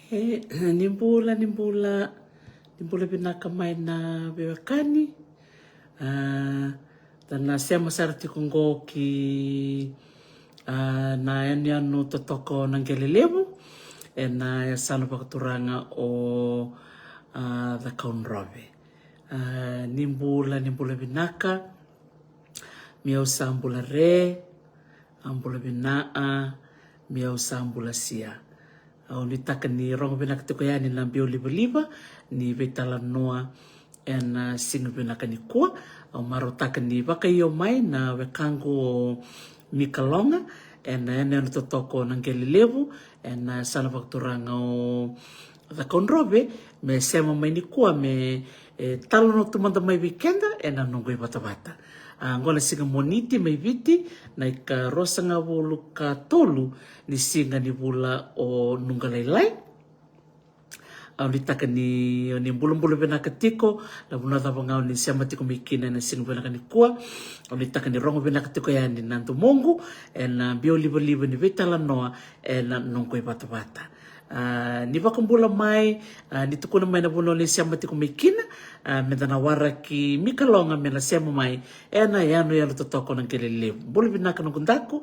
He nimbula binaka mai na bewakani. Tana sema sarati kungo ki na anu totoko ng gelelebu e na sana pakaturanga o the Kaunrobe. Nimbula binaka miau sambula re ambula binaa miau sambula sia. Au ni taka ni rongo binaka teko yani na bio liba ni vetala noa en singa binaka ni kua au maro taka ni waka iyo mai na wekangu o Mikalonga en ene totoko ng gelelebu en sana pakaturanga o the Kaunrobe me sema mai ni kua me talo no tumanda mai weekenda en nongo i bata. Ngola singa moniti mai viti na ika rosanga wolu ka tolu ni singa ni bula o nungalailai. Au ni taka ni bulu benaka tiko la buna tapa ngau ni siama tiko mikina na singa benaka ni kua. Au ni taka ni rongo benaka tiko ya ni nantu mongu en bio liba ni vetala noa en nongo i bata. Ni wakambula mai ni tukuna mai na buno ni siama tiko mikina me dana wara ki Mikalonga me na siama mai ena yanu totoko ng gelelebu bulu binaka ng kundaku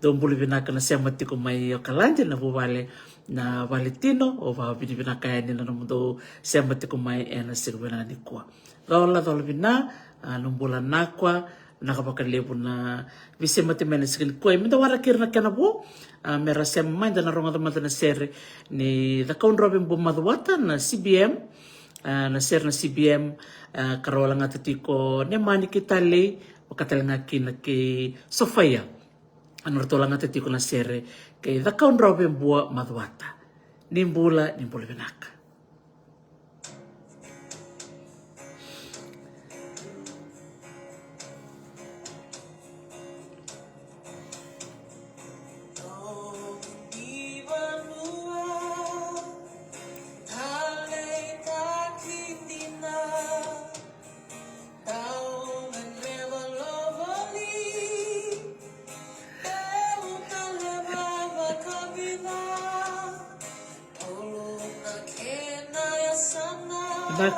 do bulu binaka na siama tiko mai o kalanje na buvale na Valentino o va binaka ya ni na mundo siama tiko mai ena sirbena ni kwa dola bina lumbula nakwa nakapakalebu na visema temene sikin kwa minda wara kirna kana bo mera sema mai dana ronga tamata na sere ni the Kaunrobe mbo madwata na CBM na sere na CBM karola nga tatiko ne mani kita le pakatala nga kina ke Sofia anortola nga tatiko na sere ke the Kaunrobe mbo madwata nimbula benaka.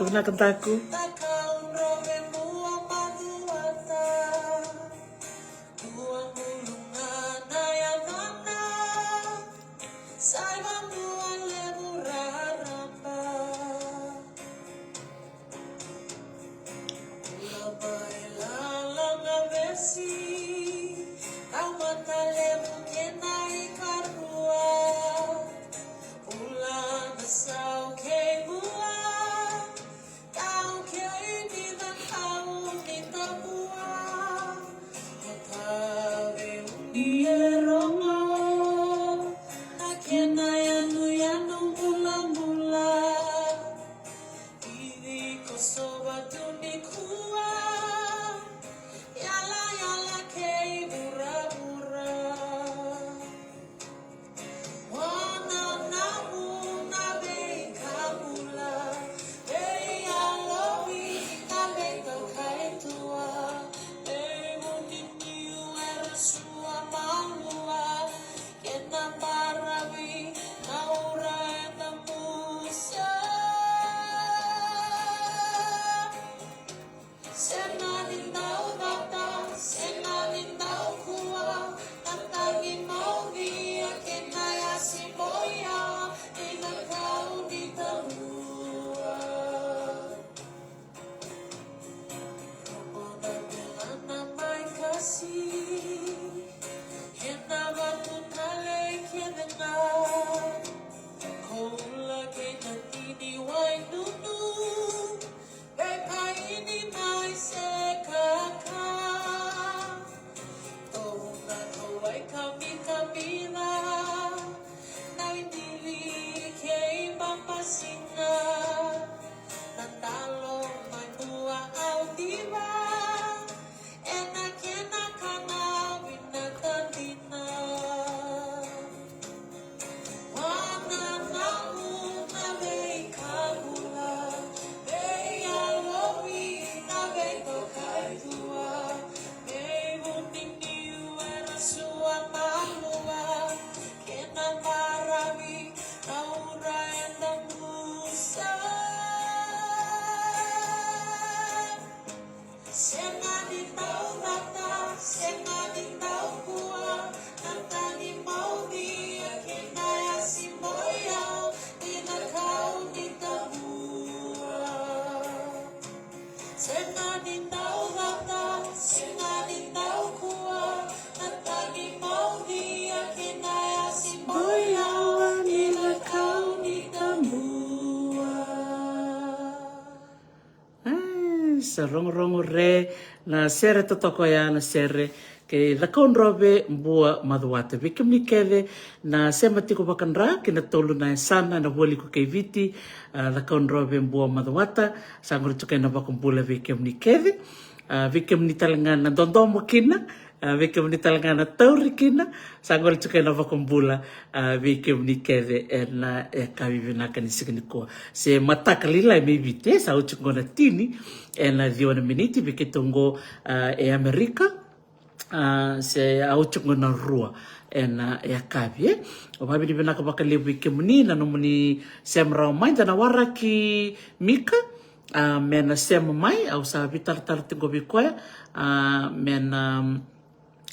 Naku. sa rongo re na sere totoko ya na sere ke lakon robe mbua madhuata vikim ni kede na sema tiko bakanra ke na tolu na sana na wali ko keviti lakon robe mbua madhuata sangro tuke na bakumbula vikim ni kede vikim ni talangana dondomo kina vikim ni talangana tauri kina sangro tuke na bakumbula vikim ni kede na kavivina kanisikini ko se mataka lila me vite sa uchungona tini na diona miniti vikitongo Amerika se auchungona rua na kavi o babi ni bena ka bakalebu ikemuni na nomuni semra mai na waraki mika mena sem mai au sa vitar tar tingo bikoya mena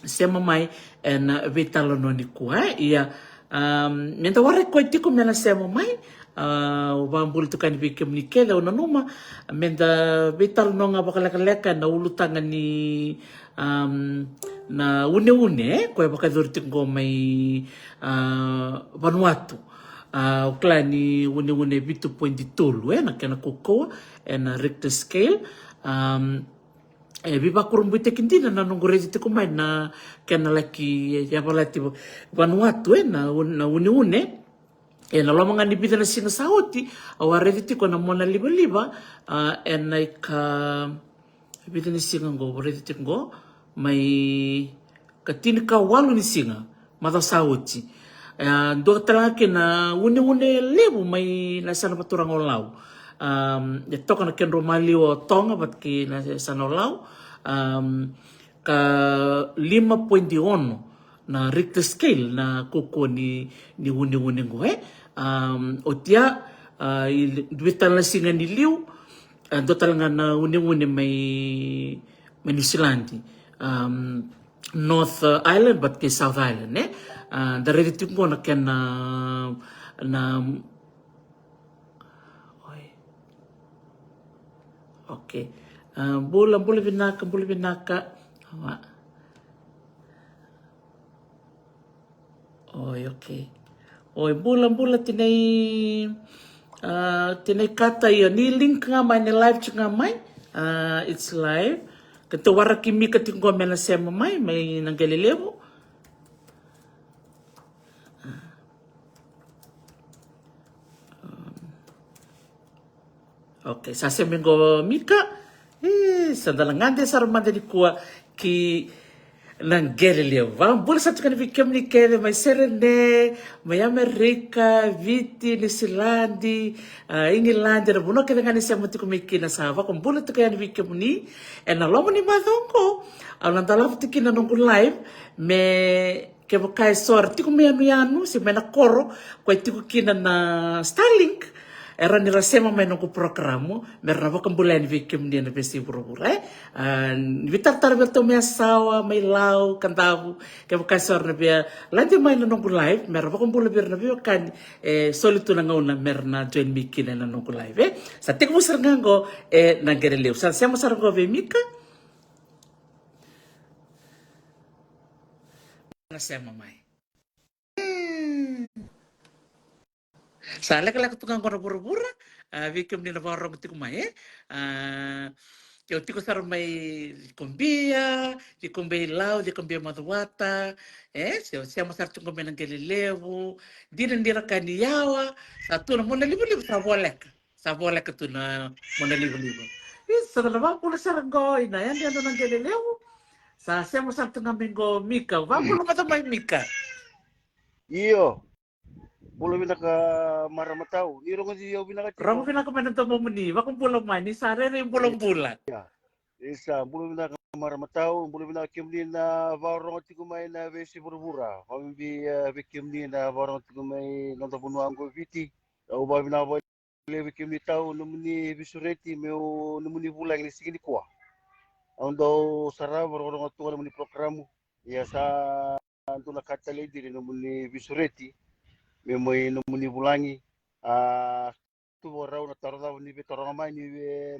sem mai na vitalo no ni kuai ia menda waraki ko tiko mena sem mai o bambul tu kan bikem ni keda ona numa menda vital no nga bakalaka na ulutanga ni na une ko baka dorti ngo mai Vanuatu o klani une bitu point tolu na kana kokoa na Richter scale viva kurumbu tekindina na nongorezi te komai na kana laki ya balati Vanuatu na une na lomanga ni bidana singa sauti awaredi tiko na mona liba na ka bidana singa ngo waredi tiko ngo mai katini ka walu ni singa mada sauti do talanga ke na une lebu mai na sana paturang olau toka na kenro mali o tonga bat ki na sana olau ka 5.1 na Richter scale na koko ni une ngo o tia duetan la singa ni liu do talanga na une mai New Zealand North Island but ke South Island dari itu ko na ken na okay bola binaka okay bola tinai kata ia ni link nga mai ni live nga mai it's live kata waraki mi katingo mena sema mai nang Galileo okay sa semingo mika sadalangande sarmande di kuwa ki nang Galileo vambul sa tukani vikem ni kele mai serene mai Amerika viti ni Silandi England na buno kele ngani sema tiku mikina sa va kumbula tukani vikem ni na lomo ni madongo alandala tikina nongu live me ke bokai sor tiku me anu si mena koro ko tiku kina na Starlink era ni rasema mai nongu programo merna va kumbula ni vikem ni na besi burubura vitar tarberto me sawa mai lau kandavu ke bokai sor na bia landi mai nongu live merna va kumbula bir na bia kan solitu na ngauna merna join mikina na nongu live sa tiku musarngango na Galileo sa sema sargo ve mika nasema mai sala kala kutungan kono bura-bura vikem ni na warong tiku mai yo tiko sar mai kombia di kombia lau di kombia madhuata siamo sar tungo menang Galileo dira kaniyawa satu na mona libu sa bolek tu na mona libu sa na pula sar go ina yan dia nang Galileo sa siamo sar tunga minggo mika pula mata mai mika iyo bolo binaka maramatau ni rongo di binaka Ramo pinaka manang tomo muni wakong pulang mai ni sare rin pulang bulan isa bolo binaka maramatau bolo binaka kimni na varong tiku mai na vesi burbura kami bi kimni na varong tiku mai nonto bunuang ko viti au ba binaka le kimni tau numuni bisureti meu numuni bulang ni sigini kwa ando sara varong tu numuni programu ya sa antu nakata le di numuni bisureti memoi numuni bulangi tu borau na tarda ni betorong mai ni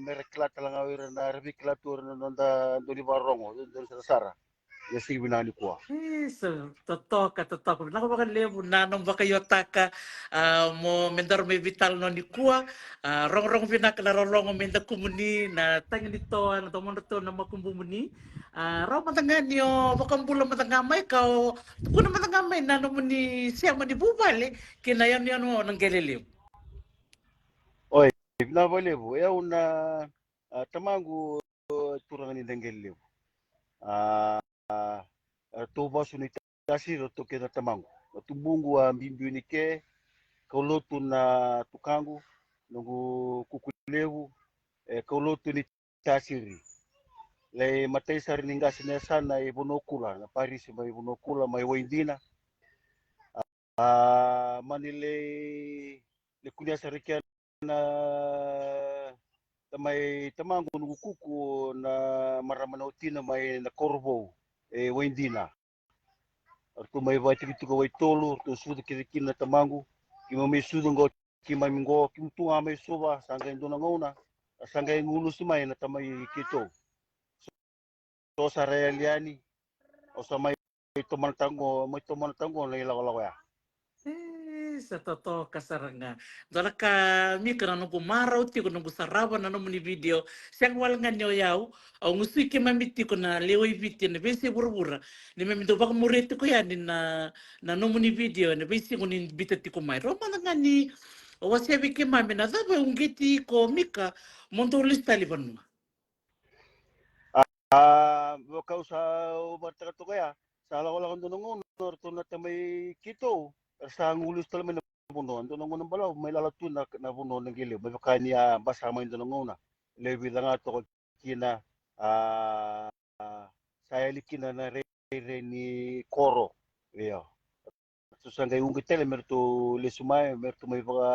merekla talanga wir na revikla tur na do di barongo do sara ya sige binani kuwa. So, totoka. Nako baka lebu nanong baka yotaka mo mendar may vital no ni kuwa rong vinak na rong menda kumuni na tangin dito na tomon to na makumbumuni raw matangan yo baka bulan matangamay kau kuna matangamay na no muni siya man di bubale kinayon yan mo nang geliliw. Oi, binabalebu ya una tamangu turangan ni dengelebu. Toba suni tasiro to kena tamangu. Tumbungu wa mbimbi ni ke kaulotu na tukangu nungu kukulevu kaulotu ni tasiri. Le matai sari ningasi na sana ibunokula na Paris mai ibunokula mai waindina. Manile le kunia sarikia na tamay tamangu nungu kuku na maramana utina mai na korbo waindina. Artu mai vai tikitu ko waitolu tu sudu kirikina tamangu kima mai sudu ngo kima mingo kim tunga mai soba sanga indona ngona sanga ngulu sumai na tamai kito so sare liani o samai toman tango na ilaw ya. Sa totoo kasaranga. Dala ka mi kana no pumaraw ti ko no busaraba na no muni video. Siyang wal nga nyo yaw. Au ngusui ke mamiti ko na leoy biti na besi burbura. Ni mamito baka mureti ko yan na no muni video na besi ko ni bitati ko mai. Roma na nga ni wasabi ke mami na daba ungiti ko mika monto lista liban mo. Kau sa umarta to kaya sa wala kang dunong to na tamay kito sa ngulus talaman na puno ando nang unang balaw may lalatu na puno ng giliw may kanya basama yung dunong una levi lang ato kina saya likina na re ni koro iyo so sa ngay ungit tele merto lesumay merto may mga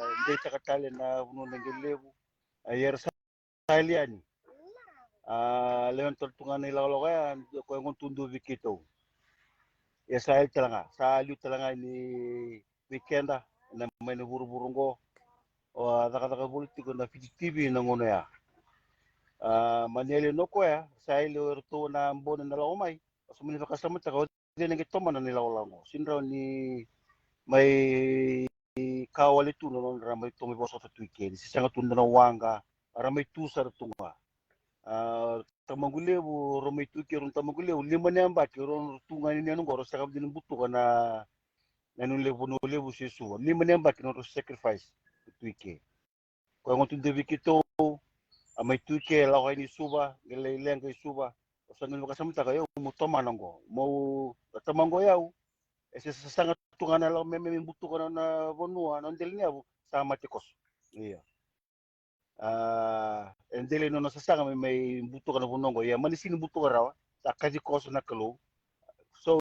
hindi takatali na puno ng giliw ayer sa Italian leon tortungan nila kaya ko yung tundu vikito ya sa talaga sa alu talaga ni weekenda na may naburu-burong ko o nakatakabulit ko na TV na ngono ya maneli no ko ya sa ilo to na ambon na laumay so muni kasama ta ko din ng ito man nila wala mo sinraw ni may kawali tu no ramay to may boso sa weekend si sanga tunda na wanga ramay tu sa tunga tamagulebu romay tu kirun tamagulebu lima na ba kirun tunga ni ano goro sa kabdin buto ka na nanun lebu no lebu sesu lima na ba kirun sacrifice tuike ko ngon tunde bikito amay tuike la ko ni suba geleleng kay suba o sa ngin kasam ta kayo mo tomanongo mo tamango yaw ese sa sanga tunga na la meme buto ka na bonua non del niya sa matikos iya endele no nasasanga may buto ka na bunongo ya manisin buto ka raw sa kaji koso na kalo so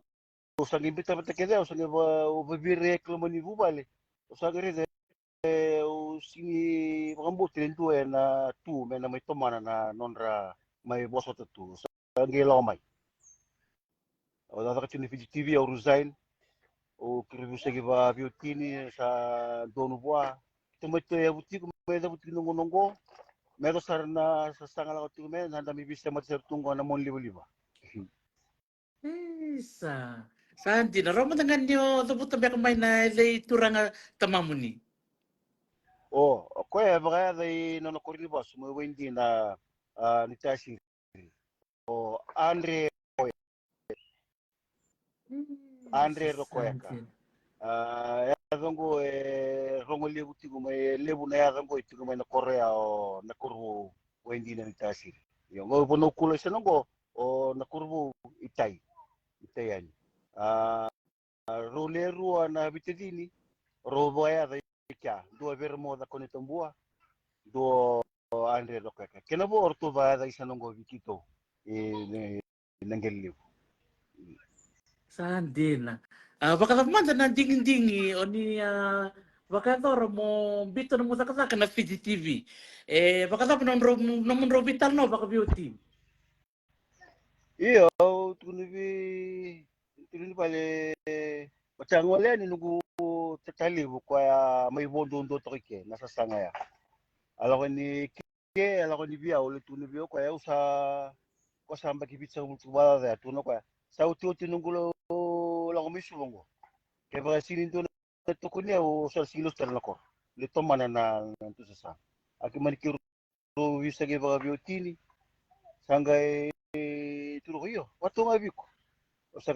sang imbita mata kede o sang o bibire klo mani bubale o sang rede o sini makambuti nito na tu me na may tomana na nonra may boso tu sang gelo mai o da ka tini TV o Ruzain o kribu sa giba biotini sa donu boa tumato ya buti ko may da buti nongo meron sarna sa sangala ko tume nanda mi bisa mat ser tunggo na mon liba. Sa Santi na roma dengan nyo tubut tabi ako may na lay turanga tamamuni. O ko e baga dai no ko riba mo wendi na ni tashi o Andre Rokoeka. Ya zango rongo lebu tigo mai lebu na ya zango tigo mai na Korea o na kurbu wendi na ni tashi. Yo ngo bono kulo sa ngo o na kurbu itay yani. Roleru na bitidini robo ya da kya do vermo da con tambua do Andre Rokoeka. Kenabo orto ba da isa ngo vikito nangeliu. Santi na. Baka naman na dingin-dingi o ni baka toro mo bito na mo sa kasaka na PGTV. Baka tapos naman robital no baka beauty. Iyo, tunubi pale macam wala ni nugu tatali kwa may bondo to kike nasa sanga ya. Ala ko ni ke ala ko ni biya ulit tunubi ko kaya usa ko samba ki bitsa ul wala da tu no kwa sa uti nungulo la komisu bongo ke ba sinin to to kunya o sal silos tar ko le to mana na tu sa aki man ki ro visa ke ba biotini sanga tu ro yo watu ngabiko o sa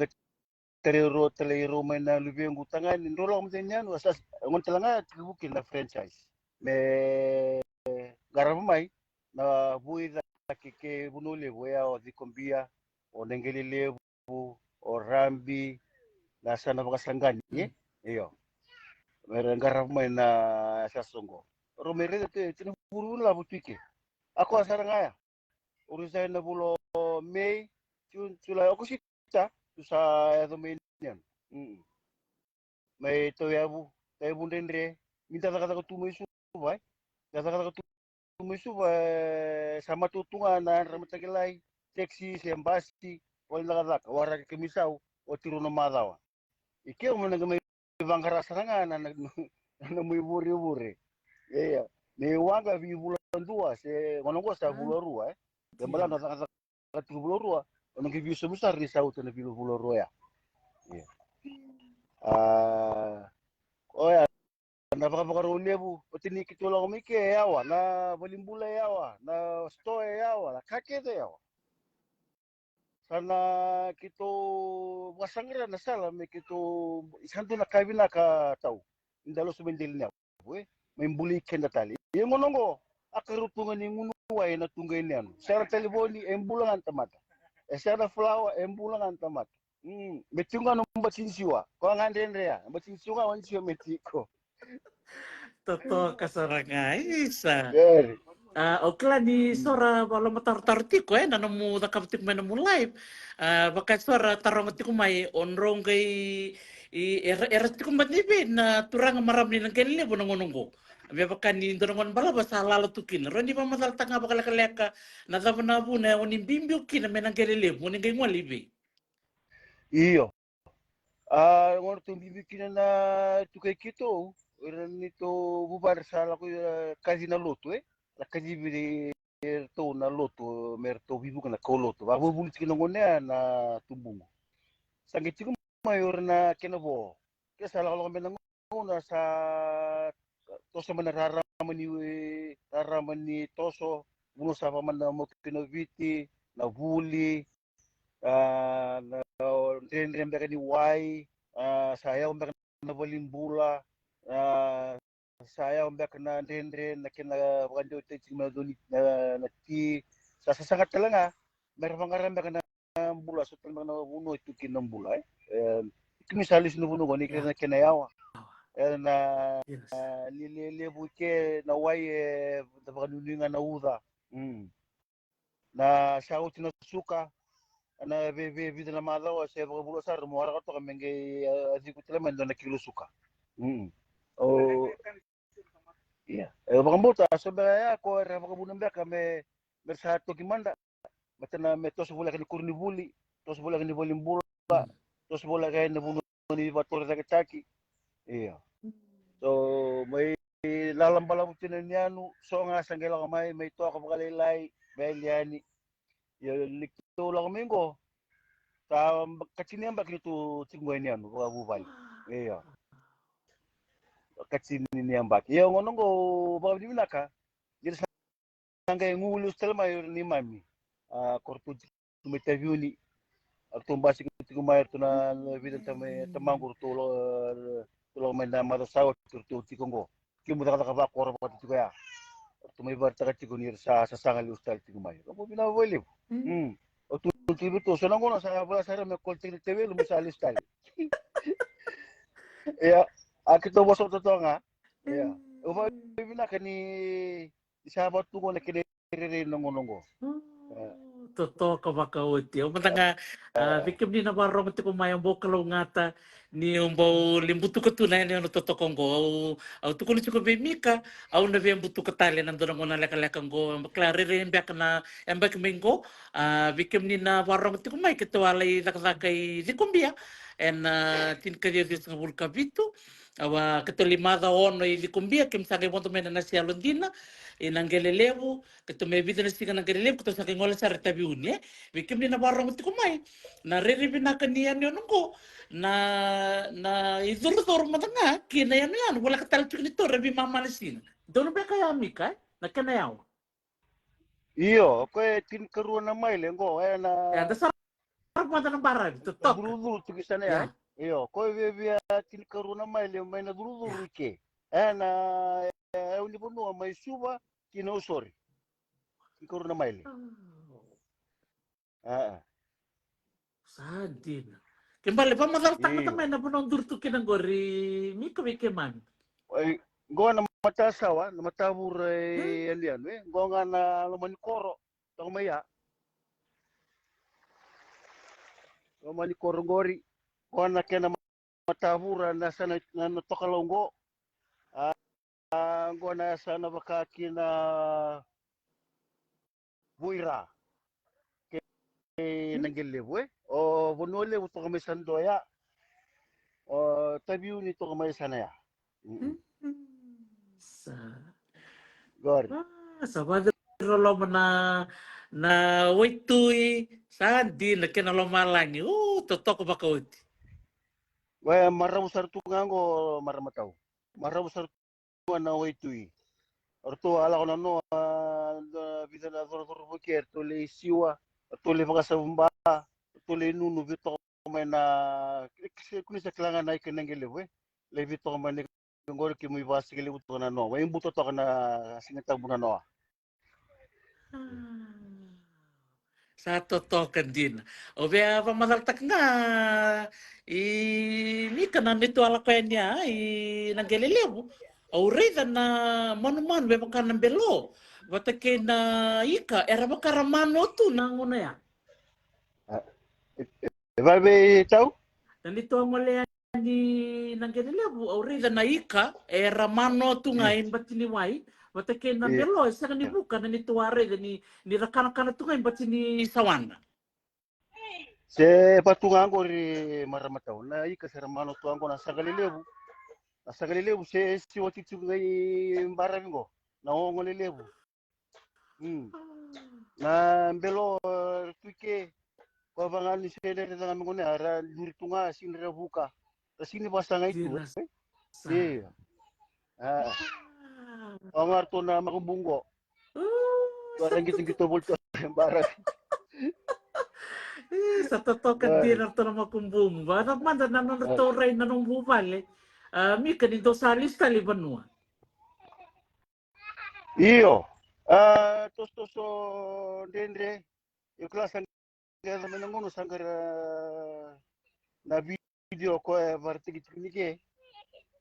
terero telero mena lubengu tangan ndolo mtenyan wasas ngon telanga kibukin na franchise me garama mai na buida ke bunule wea o dikombia o nengeli lebu o rambi na sana bakasangani iyo mere garama mai na sasongo romere te tinu buru la butike ako asara ngaya urusan na bulo mei chula ako sita tusa edo menian may to yabu tayo bundendre minta kata tu mai su vai kata tu mai su sama tutungan na ramatagilay teksi sembasti wala kata wara kemisau o tiro na madawa ike mo na may bangara saranga na muy buri iya ni wanga vi bulan dua se ngono sa bulan rua gambalan kata bulan rua ono ke vi sebesar di sau tena bulan rua ya iya oh ya napakapakarulebu otini kitula komike yawa na balimbula yawa na stoe yawa na kakete yawa sana kito wasangra na sala me kito isanto na kabina ka tau indalo sumendil niya we may mbuli kenda tali yung ngongo akarutungan ni ngunu ay na tunggay niyan sara telefoni embulangan tamata sara flower embulangan tamata metunga no mbatinsiwa ko ngandendre ya mbatinsiwa wansio metiko Toto kasarangai isa. Very. Okla ni sora wala matar-tartiko nanamu nakaptik may namu live. Baka sora tarangatiko may onrong kay eratiko matnibi na turang maram ni ng kanila po nangununggo. Abi baka ni dorongon bala basa lalo tukin. Ro ni pa masalta nga baka lakaleka na tama na po na unimbimbiyo kina may nang kanila po nang kayong walibi. Iyo. Ngor tumbibikin na tukay kito. Iran nito bubar sa lako kazi na loto La kazi bili to na loto merto bibu na ko loto. Babu bulit kinongone na tumbungo. Sangit ko mayor na kinabo. Kaya sa lako kami na sa toso man raraman ni toso. Buno sa paman na mo kinoviti, na buli, na rembe ni wai saya umbak na balimbula saya umbak na rendre na kina wakando teaching madoni na ti sa sangat talaga meron mga rembe na bula so talaga na uno itu kinambula kimisalis no buno ni kina kinayawa na lile buke na wai tabanuninga na uda na sauti na suka ana be na madawa se ba bulo sar mo ara to kamenge azi kutila mendo na kilo suka o iya ba kambuta so ba ya ko ra ba kabunang ba kame mersa to kimanda matana me tos bola kan kurni buli tos bola kan bolim bula tos bola kan buno ni bator sa kachaki iya so may lalam pala mutinan yanu so nga sanggela kamay may to ka makalilay beliani likto lang minggo sa kachini ang bakit ito tingway niyan mga bubay iya kachini niyan bakit yung anong ko baka di minaka dito sa hanggang ngulus talma yun ni mami korto tumitavyo ni at tumbasi ko mayar to na bidan tamanggur tulong may na matasawa turto tikongo kimuta ka ba koro ba tito kaya tumaybar ta kachiko ni sa sangal ustal tingmayar ako binawali o tuloy to so nang ko sa wala sa may konting TV lumisalis tayo iya akito boso to nga iya o ba bibina kani isabat tungo na kinire nongo Totoo ka baka uti. O matanga bikim ni nabarro mati ko mayang bokalo ngata ni umbaw limbutu ko tunay ni ano totokong go. Au tukul ko bemika au na bem butu katali nandun ko na lakalakang go. Klari rin bak na embak minggo bikim ni nabarro mati ko may kitwalay nakasakay di kumbia en tin kaya dis ngabul kabito Awa katolimada ono i likumbia kim sake moto mena na sia londina e nangelelevu keto me vida na sika nangelelevu keto sake ngola sa retabiuni we kim ni na barong ti kumai na riri bina kania ni onungo na izulu tor matanga kina yan wala katal chukni tor rebi mama na sina dono be kaya mika na kana yaw Iyo, koe tin karua na mai lengo ya na da sarap mata ng barang tutok dulu tu kisana ya. ya Iyo, koe via tin karua na mai lengo mai na dulu ke. Na uni bono mai suba kino sorry. Tin karua na mai le. Ah, sadin kembali pa madal tak iyo. tamay na punong durtu kinanggori mika wike man Go na mata sawa, na mata bur hmm? alian go nga na mani koro. Tong maya. Go mani koro gori. Go na kena mata bur na sana na tokalongo. Go na sana baka kina buira. Hmm? Nanggelebu o bonole uto kami sandoya o tabiu ni to kami sana ya. Hmm? Sa Gor. sabado rolo na waitui sandi na kinalomalangi totok ba kauti We marabu sartu ngango maramatau. Marabu sartu na waitui. Orto ala kono no bisa na zoro zoro boker to le siwa to le baka sabumba to le nunu vito kami na kuni sa klangan na ikanangelebu le vito kami na ngor ki muy basi kele buto na no. Way buto to na singata buna no. sa totokan din o bea pamadaltak nga mika na nito ala kaya niya nanggelelevo o rida na manuman be baka ng belo batake na ika era baka ramano tu nanguna ya Vai be tau? nandito ang wala ni nanggelelevo o rida na ika era mano tu ngayon ba't siniway batake na Iya. belo isa ni buka na nito are ni rakana-kana tu ngayon ba't sini sawana Se patungango ri maramatau na ika sera mano tuango na sagalilebu. Na sagalilebu se si wati tu ngai mbaravingo. Na ongo lelebu. Na mbelo tuike kwa vangani se le na ngone ara luritunga sinre buka. Ta sini pasanga itu. dirasa Iya. Ah, ongar to na makumbungo. To sa orang gitu-gitu bolto barang. sa totoo ka Gari. dinner to na makumbumba. Ano man na nanatoray na nung bubale. Mi kanito sa lista libanwa. Iyo. Tosto dendre. Yung klase ng menangono sangkar na video ko varti kitnike.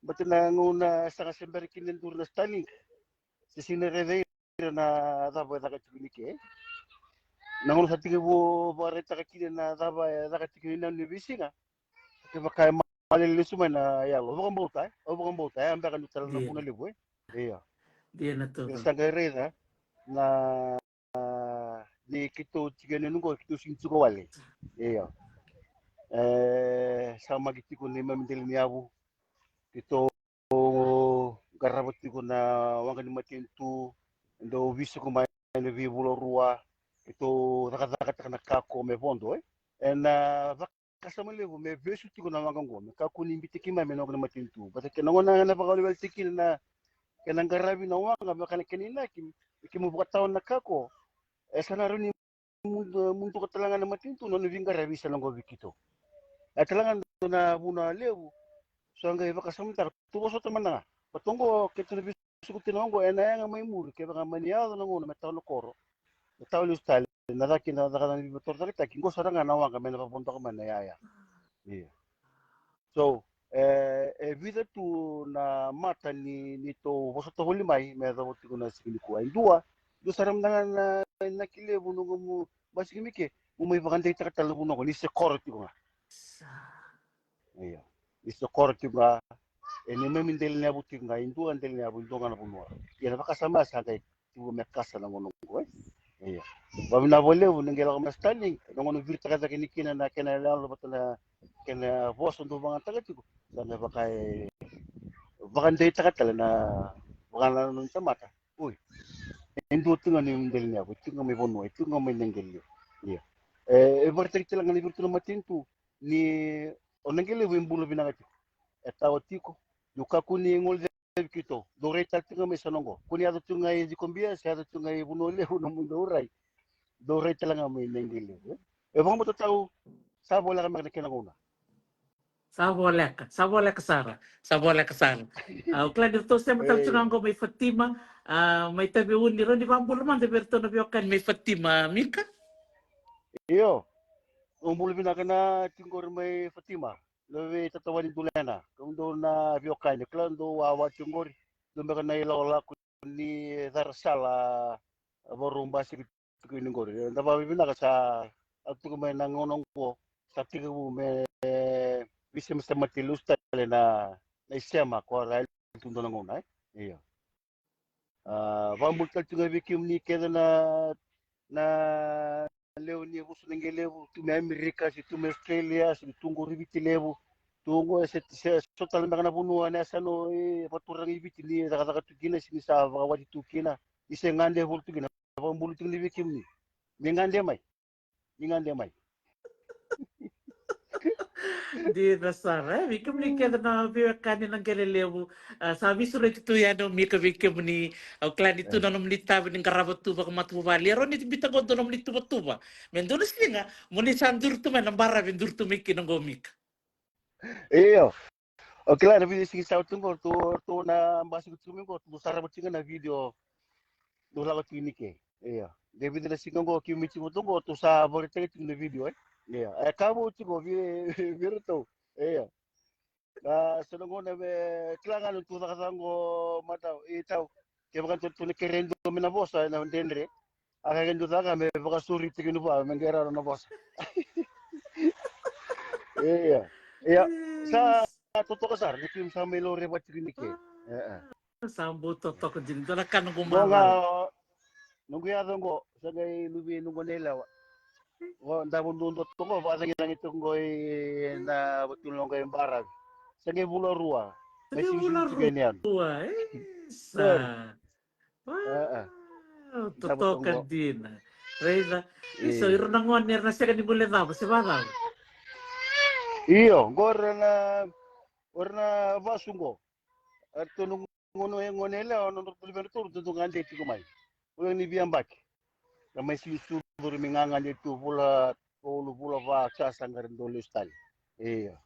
Bato na nguna sa kasember kinendur na Starlink. Si sinereve na tabo da kitnike. Nangono sa tigi bo bareta kakine na taba da kitnike na nibisinga. Kaya kaya malilisu man na yalo. Obakang bota. Ang baka nutal na muna libo eh. Iya. Diyan na to. Sangkar na di kito tigane nungo kito sintu ko wale. Iya. Sama gitu ko ni mamindel niyabu. Kito garabot ko na wangan matintu ndo viso ko may na vibulo ruwa. Ito nakataka na kako me bondo eh. And kasama lebo me besu tiko na wangan go. Kako ni bitiki may menog na matintu. Basta kinangon na napakaliwal tikin na kanang garabi na wanga baka kanina kimubuka taon na kako. Sana rin mundo katalangan na matinto no niving garabi sa langgo bikito. At talangan do na muna lewu. So ang gaya kasamuntar tuwa sa taman na. Patunggo kito na bisu ko tinongo na nga may mur kaya baka maniado na nguna metaw no koro. Metaw lu style na daki na daka na motor ta kingo sa nga nawa kami na papunta ko man nayaya. Yeah. So vida tu na mata ni nito waso to hulimay may daw ko na sige ko ay dua. Do saram na nakile buno mo basig mike umay bakante ta talabuno ko ni se korti ko nga. Iya. Iso korti nga ni memindel na buti nga indu andel na bundo nga na puno. Yan kasama sa kay tu me kasa na ngono ko. Iya. Babi na bole bu ngela ko mas standing ngono virta ka kinikina na kenala lo batala kena boss ndo mga taga ko. Sana ba kay Bakan day takatala na bakala nun sa mata. Uy, endo tunga ni mendel niya, tunga may bono, tunga may nanggel. Iya. Evertek lang ni virtu matintu ni onangele wimbulo binangati. Etawa tiko. Yuka kuni ngol kito. Dore tal tunga may sanongo. Kuni ato tunga ay kombia, sa ato tunga ay bunole uno mundo uray. Dore talaga may nanggel. Baka mo tao sa wala ka makinakinanguna. Saboleka Sara. Saboleka Sara. Uklan dito sa matal tunang ko may Fatima, may tabi uni ron di bambul man de berto na biokan may Fatima Mika. Iyo. Umbulo binakana tingkor may Fatima. Lawi tatawa ni Dulena. Kung doon na biokan, klan do wawa tingkor. Doon baka na ilawala ko ni Darsala borong basi ko ningkor. Dapat binaka sa at ko may nangunong ko sa tiga mo may bisa sa matilus tali na isema ko ral tundo nangunay. Iyo. Vambul tal tunga bikim ni keda na leo ni usu nenge levo tu me Amerika si tu me Australia si tungo ribiti levo tungo se total me kana bunu ana sano paturang ibiti ni daga tu kina sini sa wadi tu kina ise ngande hol tu kina vambul tu ni bikim ni ngande mai Di Nasara, Mika ni kaya na biokan ni ng Galileo. Sabi sulit ito yan no Mika ni uklan itu na nomlita bin karabat tu baka matubali. Ron itu bitago do nomlita tuba. Mendonos nga muni sandur tu man ambara bendur tu Miki ng gomik. iyo okay la na video sige sa tungo to na mbasi ko tumi ko tu sara batinga na video do la ko tinike iyo David na singo ki michi mo tungo to sa borite ting na video iya kamo tingo virto iya senongo na klangan tu sa kasango mata itaw kaya baka tu ni kerendo mina bosa na ndendre akagendo daga me baka suri tigino ba mengera na bosa iya iya sa totoo kasar ni kim sa melore ba trinike Sambo totok din. Doon ka nung mo nga gumaral. nung yado ngo sa gay lubi nung nila wa ndabon dundot to ko ba sa gilang itong goy na tulong kay barag sa gay bulo ruwa may Sige mula singsul si ganyan ruwa. sir Wow. sabot Totokan ngo din. Reza. So, eh iro nang waner na siya kanibuli na. Si Baraw. iyo gorna basungo at tunong ngono yung ngonela ono tulibero tur tuntungan de tikumay ulo ni biambak na may singsul mingangan dito pula ba sa sanggaran dolistal iyo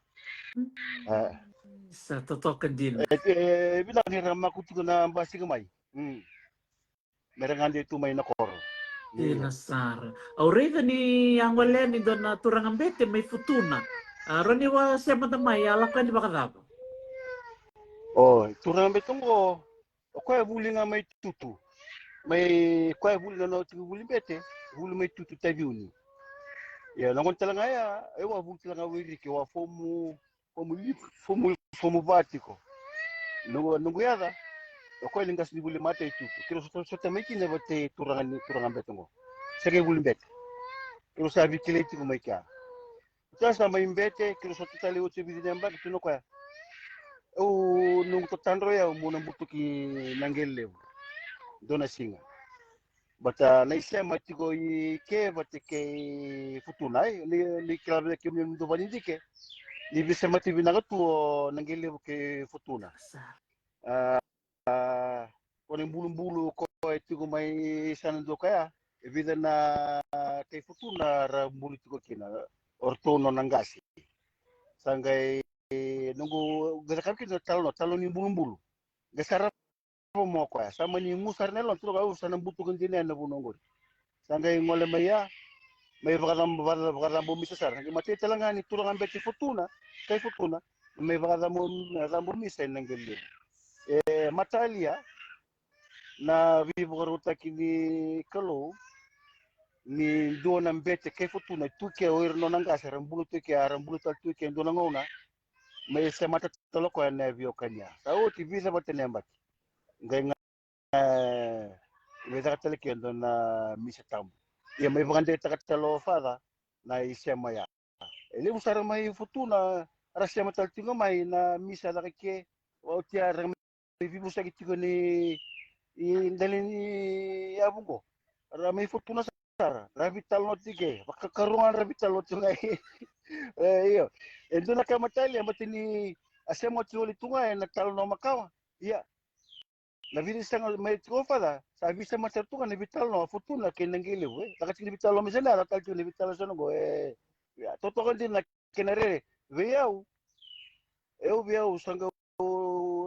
Sa totokan din. bilang ni ramak ko na basi kamay merengan dito may nakor iya Tinasar. Aurita ni ang wala ni doon na turang ambete may futuna. Roni wa siya matamay. Alak ka ni baka dapo. turang betong ko ko buli nga may tutu may ko buli na buli bete buli may tutu tabiuni ya nangon talaga ya wa buli talaga wiri ke wa fomu batiko nungu yada ko lingas ni buli mate tutu kiro so tamiki ne bate turang betong ko sege buli bete kiro sabi kileti ko may kya sasa may bete kiro so tali uchi bi namba tuno ko nung totandro ya muna butuki nangelle dona singa bata naisya matiko ke batike futunai ni klabe ke mi ndo banindi ke ni bisa mati binagatu nangelle ke futuna kone bulu-bulu ko itu may sanando kaya evida na kay futuna ra bulu ko kina ortono nangasi sangay nunggu gerakan kita talon ni bulu-bulu gasara mo ko sama ni musar nelon tulo ka usan butu kan dine na bunongor sangay ngole maya may bakadam bumi sasar ngi mati talangan ni tulangan beti futuna kay futuna may bakadam bumi sa nangeli matalia na vivoruta kini kalo ni dona mbete kay futuna tuke o irno nangasa rambulu tuke rambulu tal tuke dona ngona may sa mata tolo ko na vio kanya sa o tv sa batenembat ngay may takatalik yun doon na misa tambo iya may baganda takatalo fada na isya maya ele usara may futuna rasya matal tingo may na misa lakike o tiya vivo sa gitu ni indalin ni abong ko. May fortuna sa rabital no tige. Pagkakarungan rabital no tunga iyo. Endo na kamatali matini asem mo tuloy tunga nagtalo no makawa. Iya. Nabili sa may trofa da. Sabi sa matertunga ni vital no fortuna kinanggiliw eh. Takat ni vital no misana natal ni vital sa no go eh. Ya, totoo din na kinare. Veyaw. Veyaw sangga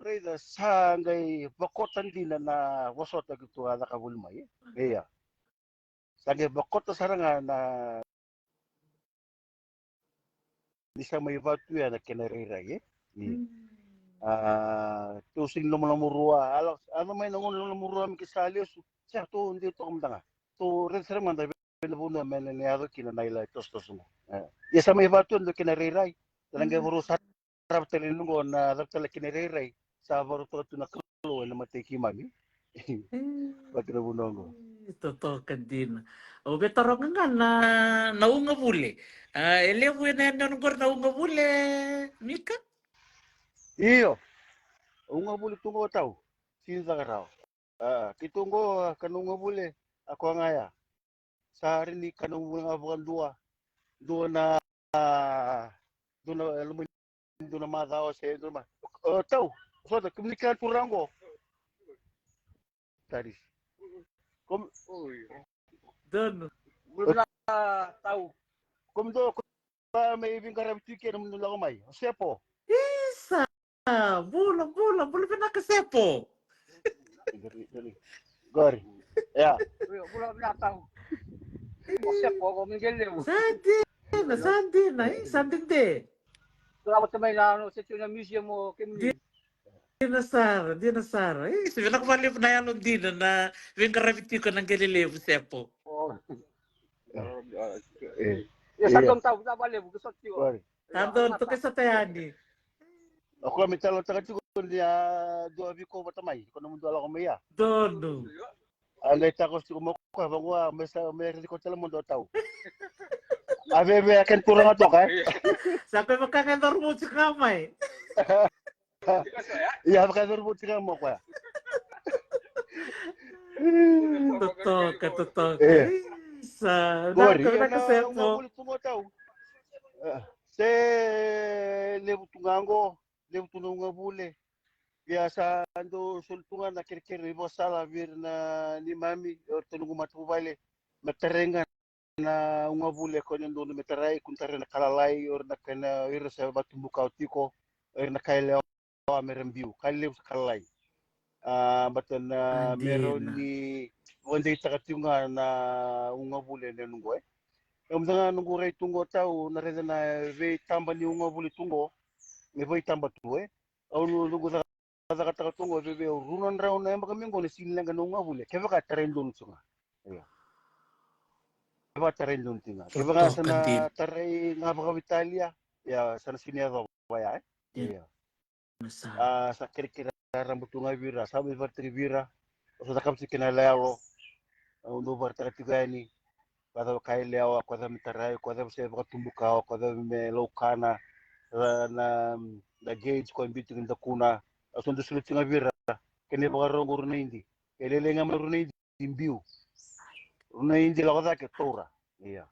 Reda sangay bakotan din na wasot na gitu ada kabulmay. Iya. Sangay bakot na saranga na bisa may batu ya na kinarira eh. Ni. Tusing lumulumurua. Ano may nangulumurua mi kisalios. Siya to hindi to kumtanga. To red sir man tayo pinabuno men niado kinanaila tostos mo. Ya sa may batu ndo kinarira. Talangay burusa rap telinungo na rap tala kinarira. Sa baru to na kulo na matiki mami. Pagkabunongo. Totoo ka din. O betarong nga na naunga bule. Elevo na yan nung naunga bule. Mika? Iyo. Unga buli tungo tau. Sinza karao. Kitungo kanunga buli. Ako nga ya. Sa rin ni kanunga nga bukan dua. Dua na doon na madawa sa doon ma. Tau. So da komunikan turango. Tadi. Doon. Wala tau. Kumdo pa may ibing karamtiki na mula kamay. Sepo. Isa. Bula pinakasepo. Gori. Ya. Wala na tao. Sepo ko Miguel. Sandin na. Sandin de. Salamat sa may na sa museum mo Kimli. Dinasara. Sabi na kumali na yan din na yung karamiti ko ng Galileo Sepo. Oh. Sa tao sa bale gusto ko. Nandun to kay sa Tayani. Ako kami talo taga tukon dia dua biko matamay. Kono mundo ala ko maya. Doon. Alay takos ko mo ko bangwa mesa meron ko tala mundo tao. Abe akan turang ato ka. Sabi magkakandor mo si kamay. Iya makador mo tika mo ko. Totoo ka. Sa Gori nakasepo. tungo tao. Se lebu tungango, lebu tununga bule. Biasa ando sultungan na kirkir ibo sala vir na ni mami or tunungu matubale. Materengan na unga bule ko nando na meterai kuntare na kalalai or na kana ir sa batumbuka tiko or na kaile wa merembiu. Kaile sa kalalai. Batan na meron ni wanda itakatunga na unga bule na nungo eh. Yung mga nungguray tungo tao, nareda na ve tamba ni unga buli tungo, may vai tamba tu eh. Au nunggu sa kata tungo ve runan raw na yung magamingo ni silang ka unga buli. Kaya ka tarendon sunga. Ayo. Kaya tarendon tinga. Kaya ka sana taray nga baka Italia, ya sana siniya ba ya. Sa kirikira rambut tunga vira, sabi vertri vira. Sa takam si kinalayaw. Undo vertri tigani. Kada kailea kada mitarai kada se tumbuka kada me lokana na gauge ko bitu nda kuna asundu sulutinga vira kene bagaro nguruna indi kelele nga maruna indi imbiu runa indi lakada ke tora iya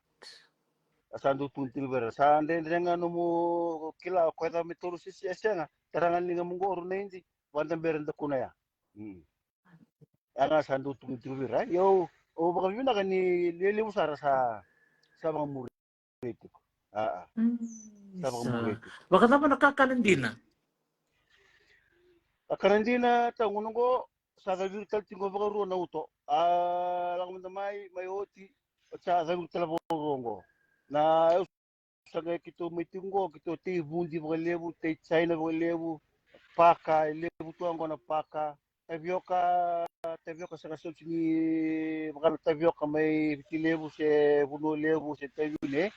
asandu tuntil vira sande nga no mo kila kada mitoro sisi asenga tarangan linga mungo runa indi wanda berenda kuna ya ana sandu tuntil vira yo o baka yun na kani liliw sa mga muriti ko. Sa mga muriti. Baka naman nakakarandina. Karandina ta ngunong ko sa virtual tingo baka ruo na uto. Lang mo may oti at sa virtual bongo. Na sa kito may tingo kito ti bundi baka lebu ti China baka lebu paka lebu tuang ko na paka Tavioka sa kasol ni bakal Tavioka may lebu se buno lebu se Tavioka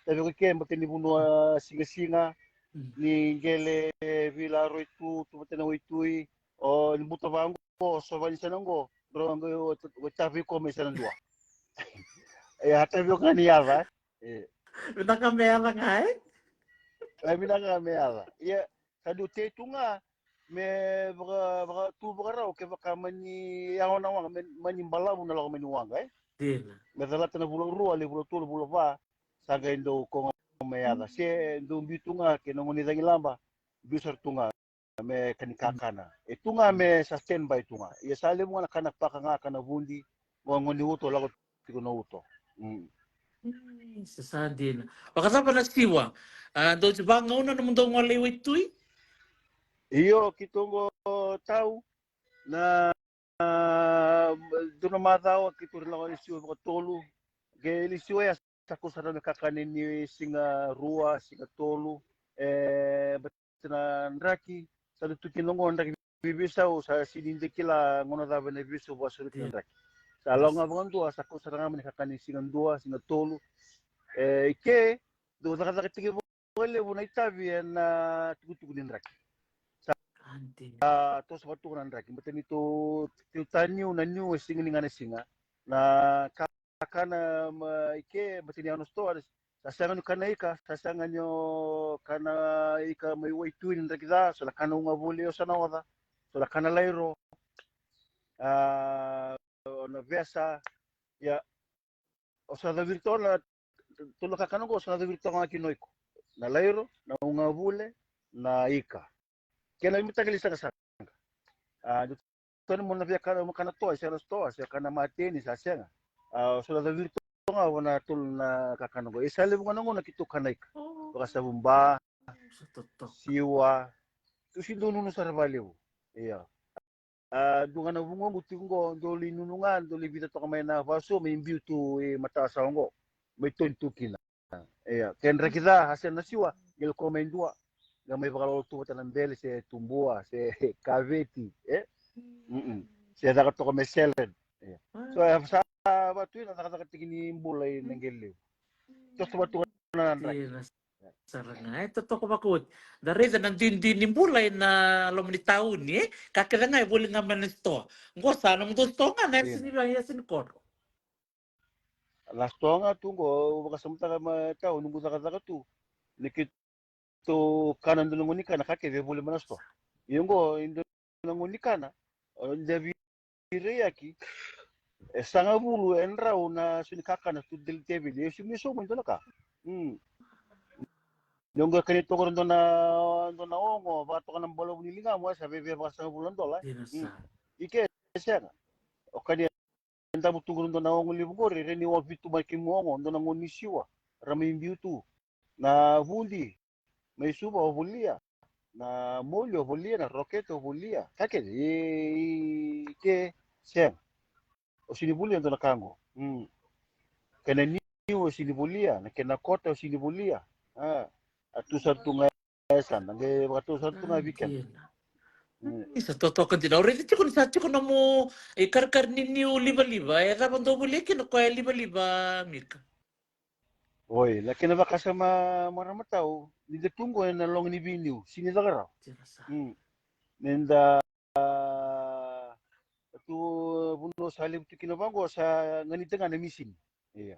Tavioka ke matini buno singa ni gele vilaro itu tumatena itui o ni buta bango so vali sanango rongo Tavioka may sanandua ya Tavioka ni ava Nakameala nga eh. Ay minaka meala ya sadu te tunga me baka tu baka raw ke baka mani yaw na wang mani balamu na lang mani wang Dina. me dalat na bulo rua le bulo tu bulo va saga indo ko me ada se do bitunga ke no ngoni dagi lamba bisar tunga me kanikakana e tunga me sustain by tunga ye sale mo na kana pakanga kana bundi mo ngoni uto lago tiko no uto Sa dina. Wakasapa na siwa. Do ba ngauna na mundo ngole witui? iyo kitongo tau na duna madao kitur lago isiwa ko tolu ge isiwa ya sako sa na kakane ni singa rua singa tolu batina ndraki sa tuki nongo ndraki bibisa o sa sininde kila ngono da beneficio bo sa tuki ndraki sa longa bongo sako sa nga kakane singa dua singa tolu ike do da da tiki wale bona itavi na tuku ndraki to sa batu nan raki batani to taniu na niu singa ni ngana singa na kana ike batani ano sto sa sanga no kana ika sa sanga nyo kana ika mai wai tu ni raki da so la kana unga bole o sana wada so la kana lairo na vesa ya o sa da virtual to lo kakana go sa da virtual ngaki noiko na lairo na unga bole na ika kena imita kali sa Tony mo na via kana mo kana toa sa kana mateni sa senga so la virtu nga wana tul na kakano go isa lebu kana ngona kitu kanaik baka sa bumba siwa tu sindu nunu sa valeu iya dunga na bungo mutingo doli nunungan doli vida to kamay na vaso may imbiu tu mata sa ngo may tontu kina iya kenra kita hasen na siwa gel komendua gamay bakal tu tanan bel se tumbua se kaveti Siya dapat to kami seled. So sa batu na nakakatigini bulay ng giliw. Just batu na nandraki. Saranga ito to ko bakut. Dari sa nandindin ni bulay na lomni taon ni kakira nga buli nga manisto. Ngo sana mo to nga na sinibaya sinikor. Las tonga tungo bakasamta ka matao nung buta ka tu. Nikito kanan doon ng unika nakake buli manasto. Yung go indo ng unika na. Davi yaki sanga bulu enra una sinikaka na tudil tebili yesu miso mo ka Nunggu kani to koron na ongo ba to kanang bolo ni linga mo sa bebe ba sa bulon dola ike siya o kani enda butu koron na ongo libu gore reni wa bitu ba kimo ongo ndo na ngoni siwa rami biutu na bundi may suba o bulia na molyo bulia na roketo bulia kake ike siya o sinibulia ndo na kango kena ni o sinibulia na kena kota o sinibulia atu satu ngayasan nge waktu satu nga weekend Isa toto kan tidak ori ti kun sa kun mo kar ninyo liba-liba ya dapat do buli kin ko liba-liba mika. Oi, lakini baka sama maramatao ni detungo na long ni biniu sini dagara nenda tu buno salim tu kinabango sa ngani tanga na misin iya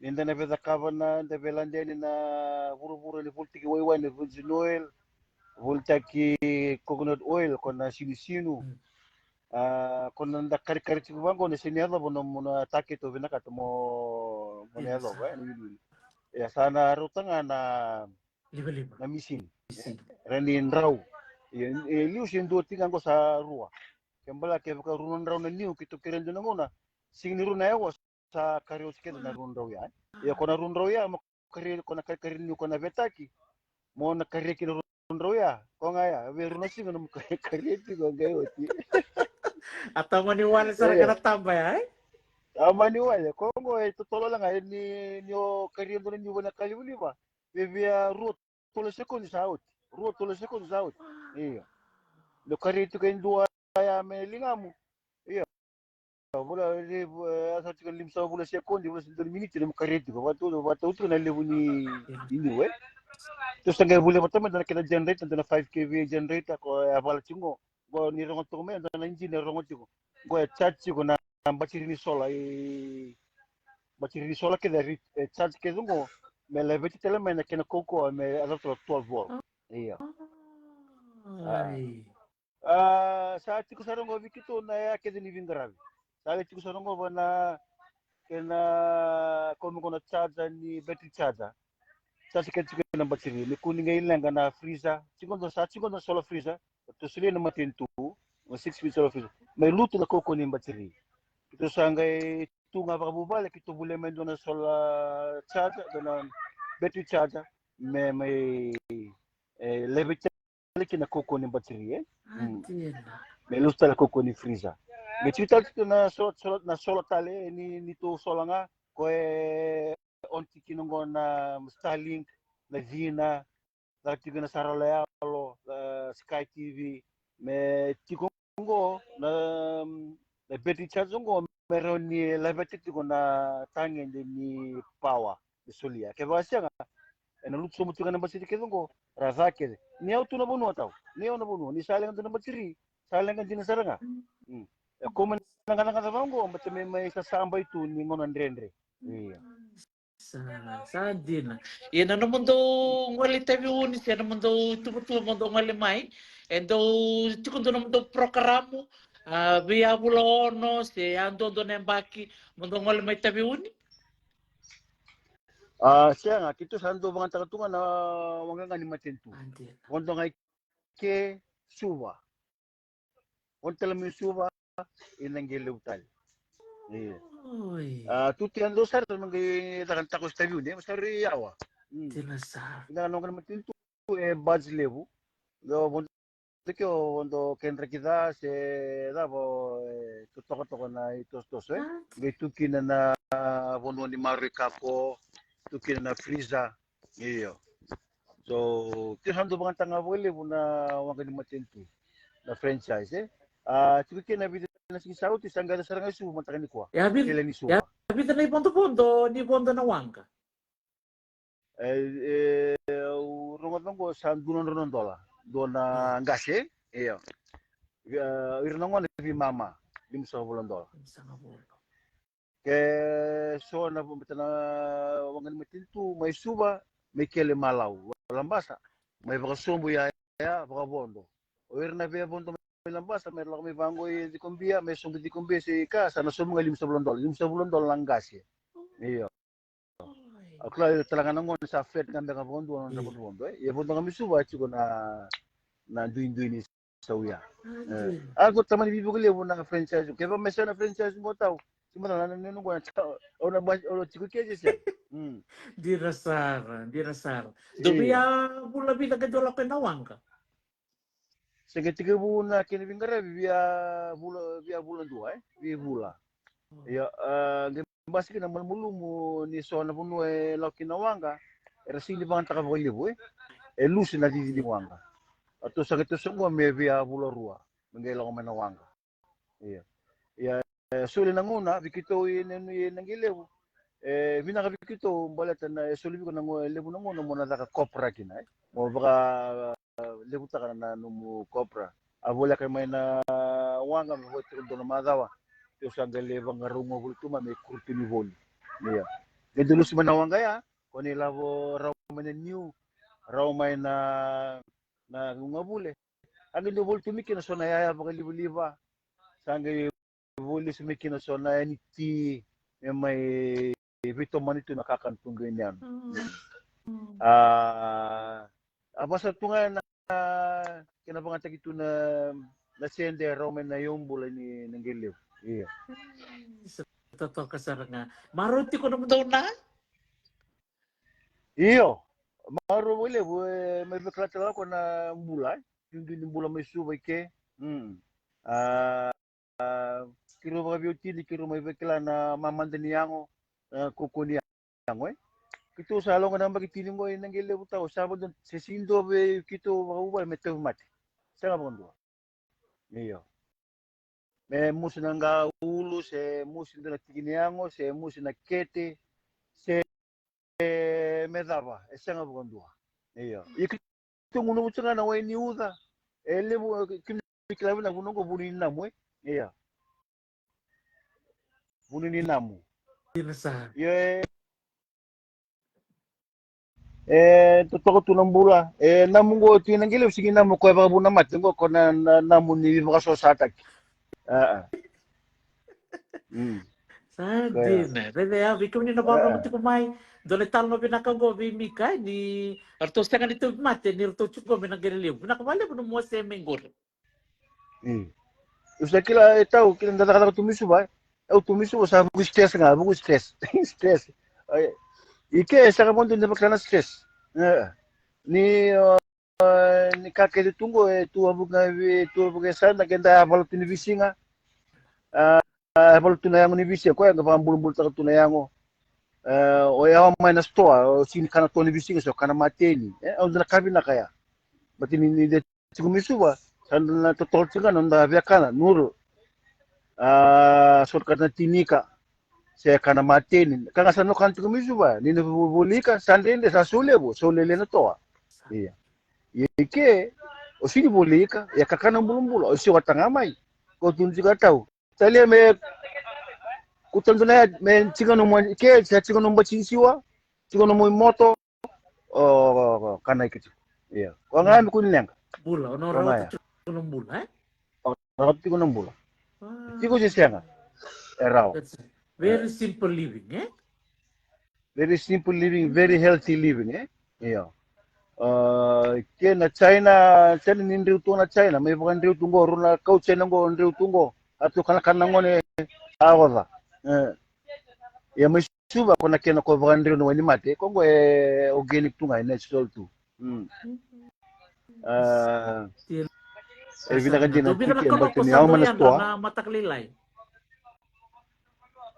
nenda na veda kavana nda velande na buru-buru ni voltiki waiwai ni virgin oil voltaki coconut oil kona sinu-sinu kona nda kari-kari tiku bango ni sini halo bono mona take to vena mo halo ba ni ya sana rutanga na liba-liba na misin renin raw liu sin do tinga ko sa rua kembala ke ka runon raw na niu kito kirel do ngona sing ni runa yawa sa karios ke na run raw ya kona run raw ya mo kari kona kari niu kona vetaki mo na kari ki run raw ya ko nga ya we runa sing no kari ti ko gayo ti atau maniwala sa kana tambay ay amani wale ko ngo tolo lang ay ni o kari do ni wala kaliwli ba bebia root tolo sekondi sa out root tolo sekondi sa out iya lo kari tu kain dua ya me lingamu iya bola asa tu lim sa bola sekondi bola 2 minute mo kari tu watu tu na lebu ni ini we terus tanggal boleh pertama dan kita generate dan 5 kV generator ko abal chingo go ni rongo to me dan engine rongo chingo go charge ko na battery ni sola battery ni sola ke dari charge ke dungo me leveti tele me na kena koko me adapto 12 volt iya Ai. Sa tiku sarongo vikito na yake ni vingaravi. Sa tiku sarongo bana kena kono kono charger ni battery charger. Sa sikat sikat na battery ni kuning ngayon lang na freezer. Sikondo solar freezer. To sili na matintu, 6 feet solar freezer. May luto na koko ni battery. Ito sa ngay tunga pa kabubalik ito bule man doon na solar charger, doon na battery charger. May level na koko ni battery Adela. May luto na koko ni freezer. May chital ito na solar tali nito solar nga ko onti kinungo na Starlink na Zina tigo na Saralayalo Sky TV me tigongo na battery charge ngo meron ni labati tigo na tangen ni power ni solia ke basya nga na lutso mo tigo na basiti kinungo razake ni auto na bunu ataw ni na bunu ni salang na battery salang din na saranga Kuma nanga vango mate may sasamba itu ni ngono ndrendre. Iya. Sadina. Yan ano mo daw ngali tabi unis, yan naman daw tumutuwa mo daw ngali mai. And daw tikundo naman daw prokaramo. Biya bula ono, si ando do nembaki mo daw ngali mai tabi uni. Siya nga kito sando mga tagatungan na wanga nga ni matentu. Kondo nga ke suwa. Kondo lang yung suwa inang gilutal. Iya. Tutti ando sar mangi takan takos tabi uni masari yawa. Tinasar. Ina nong kan matentu buds levu. Do bondo kyo bondo kendra kita se dabo tutoko na itos Gitu kina na bondo ni marikapo tukin na freezer iyo so kisando mga tanga bole na wag ni matentu na franchise tukin na video na si sauti sangga sa nga su mata ni ko kila ni su Abi na ibondo ni bondo na wanga rungot ngo sa dunon dola dona ngase iyo irnongo na vi mama lim so bolon dola ke so na na wangan matintu may suba may kele malaw lambasa may baka sumbo ya baka bondo o na be bondo may lambasa may lang may bango di kumbia may sumbo di kumbia si ka sana sumo ngalim sa bulondol lang gas iyo akla talaga nang sa fed nga nga bondo na bondo bondo kami suba chiko na duin ni sauya ako taman bibugli mo na franchise kaya ba may sana franchise mo tao Simula na nung gua ona ba ona chiku keje siya. Di rasar. Dobia bula bida gadola ko na wanga. Sige tiga buna kini bingara biya bulan dua biya bula. Ya gembas kina malmulu mo ni sona bunu loki na wanga. Era sili bang taka boleh bu lusi na di wanga. Atau sakit tu semua me biya bula rua. Menggelo ko na wanga. Iya. Ya suli nanguna bikito nangilew binaka bikito balatan na suli ko nang lebu nanguna mo na ka kopra kina mo baka lebu ta kana no kopra abola kay may na wanga mo do na magawa to sa galebang ngarungo bultuma may kurtini vol niya gedulus man wanga ya ko nila bo raw man new raw may na ngabule ang do bultumi kina so na yaya baka liba sangay Volis may kinasona ti may vito man ito nakakantong ganyan. Basta ito nga na kinabangatag ito na sende Roman na yung bula ni ng giliw. Iya. Totoo ka sa nga. Maruti ko naman daw na? Iyo. Maro wala may beklatala ko na bula. Yung bula may subay ke. Kiro mga beauty di kiro may bekla na mamanda niyango kukuni yango kito sa along na magitini mo nang gile buta o sabon don se sindo be kito maubay metew mati sa bondo niyo me musi nanga ulu se musi na tikiniyango se musi na kete se medaba sa bondo niyo ikito nguno mutanga na way niuda ele mo kimikla na bunongo bunin na mo iya Bunini namu. Dinasar. Ye totoko tu ng bula. Namu ngo tinanggili sige namu ko ba buna mat ngo ko na namu ni mga sosatak. Ah. Mm. Kaya. Sadin. Rede ya, vi kami na bawro mo tiko mai. Dole tal no pinakago vi mika ni artos tangan itu mate ni artos chuko minageleleu. Pinakamali mo mo se mengor. Usa kila tau kila ndata tumisu ba. Eu tumisu sa buku stress nga, buku stress. Stress. Ay, ike sa kamon din na stress. Ni ni kake de tungo tu abuga sana kenda abalo tunivisinga. Abalo tunayango ni visi ko nga pambulbul ta tunayango. O ya mai na stoa o sini kana toni visinga so kana mateni. Au na kabina kaya. Batini ni de tumisu ba. Sandala totol tsinga nonda viakana nuru. Surkat na tinika saya kana mateni kanga sano kan tumisu ba ni bulika sandende sa sulebo solele na toa. Iya. Ike o sini bulika ya kakana bulumbulu o si watangamai ko tunji gatau. Tali me kutanduna me chingano mo ke sa chingano mo chinsiwa chingano mo moto o kana ikitu. Iya. Ko ngami kunlenga. Bula, ono rawat chuko bula, eh? Rawat ko ng bula. Tiko siya nga. Eraw. That's very simple living, eh? Very simple living, very healthy living, eh? Iya. Kaya na China nindriw to na China, may mga nindriw tungo, runa kau China ngo nindriw tungo, ato kana ngo ni awaza. Ya may suba ko na kena ko mga nindriw no ni mate, ko organic tunga, natural tu. Binakan din ang tiki, ang bagto niya, manas to, na mataklilay.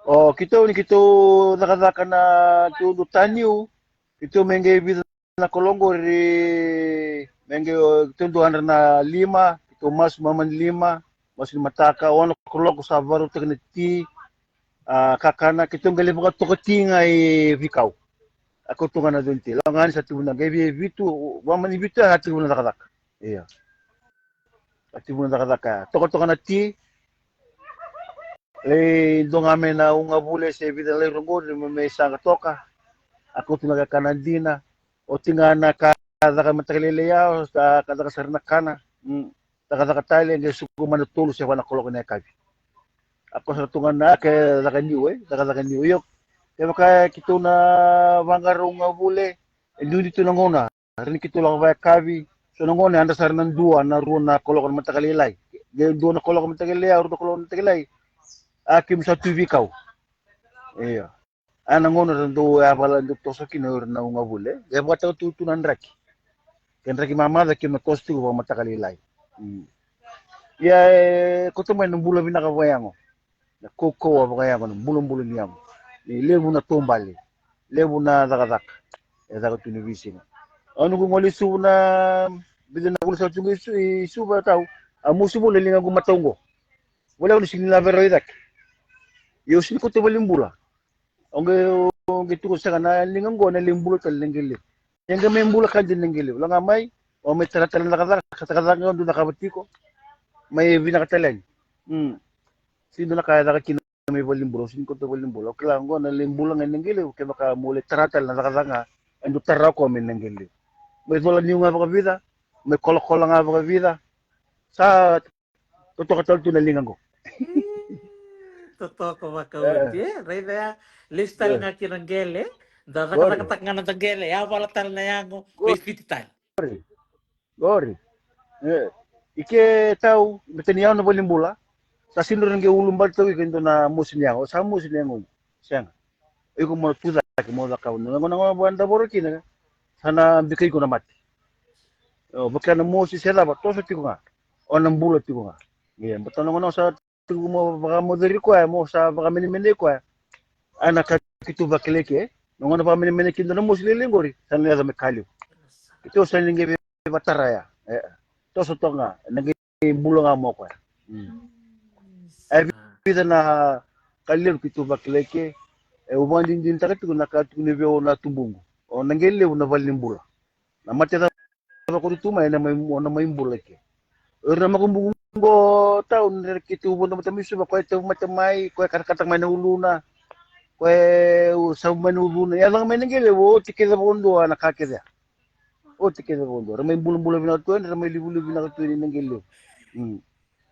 Kita nakadaka na tudo tanyo, ito menge vida na kolongo menge tunduhan na 5, ito mas maman 5, mas mataka ono kolongo sa baro tekniti, kakana kitong galibang tokoti nga vikaw. Ako tunga na dunti. Langan sa tibuna gabi bitu, waman bitu hati tibuna nakadaka. Iya. Tibuna nakadaka. Toko na ti doon kami na ungabule sa vida lay rungo may isang toka. Ako tunaga kanandina o tinga na kada ka matagalilaya o sa kada ka sarnakana. Kada ka tali ang suko manutulo sa wana kolok na kabi. Ako sa tunga na kaya kada ka niyo yok. Kaya maka kito na wangar ungabule hindi dito nanguna. Rin kito lang ba kabi. So nanguna anda sa nan dua na ruon na kolok na matagalilay. Doon na kolok na matagalilay o kolok na matagalilay. Akim sa TV kau. Iya. Anang ngono do abala do toso kinor na ungabule. Ya bata tutunan raki. Ken raki mama da kim kosti ko matakalilay. Ya kutumay ng bula binakawayango. Na koko wa kayango ng bulong-bulong niyam. Lebu na tumbali. Lebu na dakadak. Ya dakat tunivising. Ano kung wali su na bidan na kula sa tungo isu ba tao. Amusi mo lelinga gumatongo. Wala ko sinila veroidak. Yo sini ko tebalimbula. Onge gitu ko sa kana lingang go na limbula tal linggili. Yang ga membula kan din linggili. Wala nga may o may talatala nakataka do nakabati ko. May binakatalan. Sino na kaya kina may balimbula sini ko tebalimbula. Kala go na limbula nga linggili kay baka muli taratal na nakatanga ando taraw ko min linggili. May wala niyo nga baka vida. May kolok nga baka vida. Sa totoo katal tu na lingang go. Totoo ko makauti, eh? Rede ya, listal nga kinanggele. Dada katatak nga natanggele. Ya wala tal na yango. May pititan. Gori. Ike tau, betaniyaw na balimbula. Sa sinurang ke ulumbal tau ikinto na musin yango. Sa musin yango. Siyang. Iko mo tuda ki mo da kaun. Nga buwan da boroki na. Sana bikay ko na mati. Baka na musin sila ba toso ti ko nga. O nang bulot ti ko nga. Ngayon, bato na sa mo baka moderi ko mo sa baka minimini ko anak kitu bakileke no ngono pa minimini kindo na musli lingori san ya me kalyo ito sa lingi bataraya to so to nga nagi bulo nga mo ko ay vida na kalyo kitu bakileke uban din takit ko nakatu ni veo na tumbungo o nangele na valimbula na matera ko tumay na may buleke ora makumbungo go taon kitu mo na matamiso ba ko ito matamay ko katakatang may nauluna sa manubuna. Yan lang may nanggili, tike sa bondo, nakakita. Tike sa bondo. Ramay bulan-bulan binatuan, ramay libu-libu binatuan yung nanggili.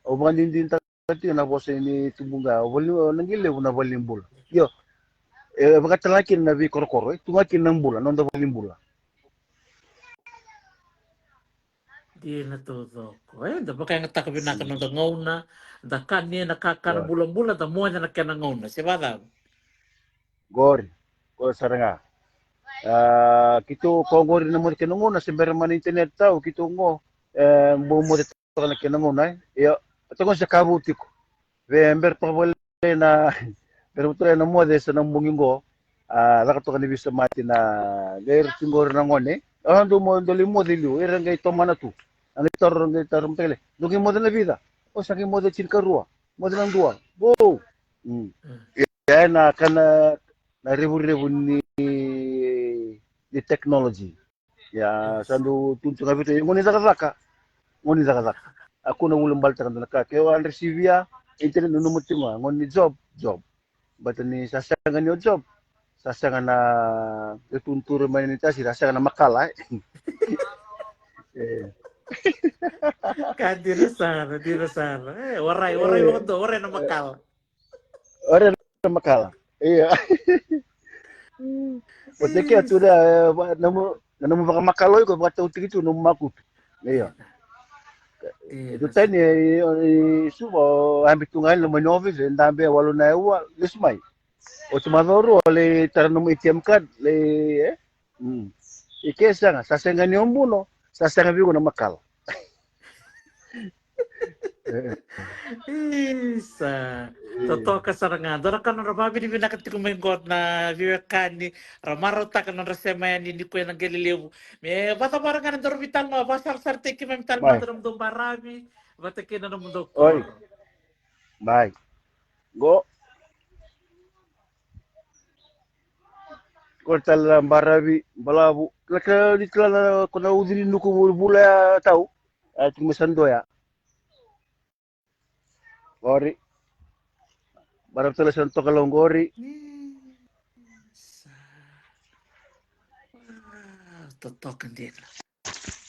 O mga din takati, napos ni tubunga, nanggili, nabaling bula. Yo, mga talakin na vi korokoro, tungakin ng bula, nung nabaling bula. Di na todo ko. Dapat kaya nga takabin na ka nung dangaw na, dakan niya nakakana bulan-bulan, tamuan niya nakanangaw na. Siya ba? Gor, saranga. Kito kongor na mo kinungo na sa man internet tao kito ngo bumo dito na kinungo na yo ato sa kabuti ko ember pa wala na pero tuloy na mo sa nang bunginggo lakato ka ni bisa mati na gair tingor na ngone ando mo dali mo dili irang gay to manatu ang itor tele dugi mo na vida o sa mo de cincarua mo de lang dua go ya na kana na rebu-rebu ni di technology. Ya, sandu tuntung abito ngoni zaka. Aku na ulang balta kan naka. Kaya ang resivia internet no mutima ngoni job. Bata ni sasangan yo job. Sasangan na tuntur manita si sasangan na makala. Kan di na sana. Waray mo to, waray na makal. Ora na makala. Iya. Pati kaya tu dah namu baka makaloy ko baka tawti itu namu makut. Iya. Itu tani subo ambit tungal no manovis ndambe walo na ewa lismay. O tumadoro le taranum ATM card le ikesa nga sasenga ni ombuno sasenga bigo na makal. Isa. Totoo ka sa nga. Dara ka nang rababi ni binakat ko may god na viwekan ni ramaro ta ka nang rasemayan ni ko ng Galileo. Me bata parang nga nang vital no basar sarte ki mental Bye. madram dong barami. Bata ki na mundo Oi. ko. Bye. Go. Kortal barabi balabu. Laka ditla kuna udiri nuku bula tau. At musando ya. Gori. Barang tala santo kalong gori. Totoo ka din.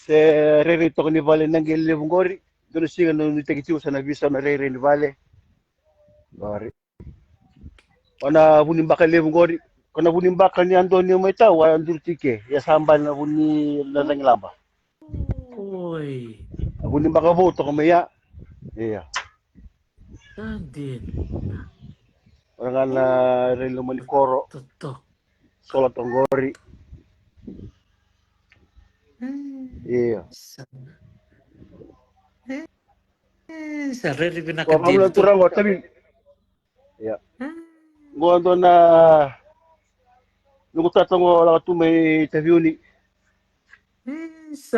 Se rerito ko ni Vale ng gilibong gori. Doon siya nung nitikitiu sa nabisa na rere ni Vale. Gori. Kana bunin bakal libong gori. Kana bunin bakal ni Antonio may tao. Andur tike. Ya sambal na buni ladang laba. Uy. Bunin bakal boto kamaya. Iya. Din. Orang na relo manikoro. Totoo. Solat ang gori. Iya. Sa rere Kung binakat kamu din. lang turang ko, tabi. Iya. Gua doon na nung tatang ko wala ka may interview ni. Isa.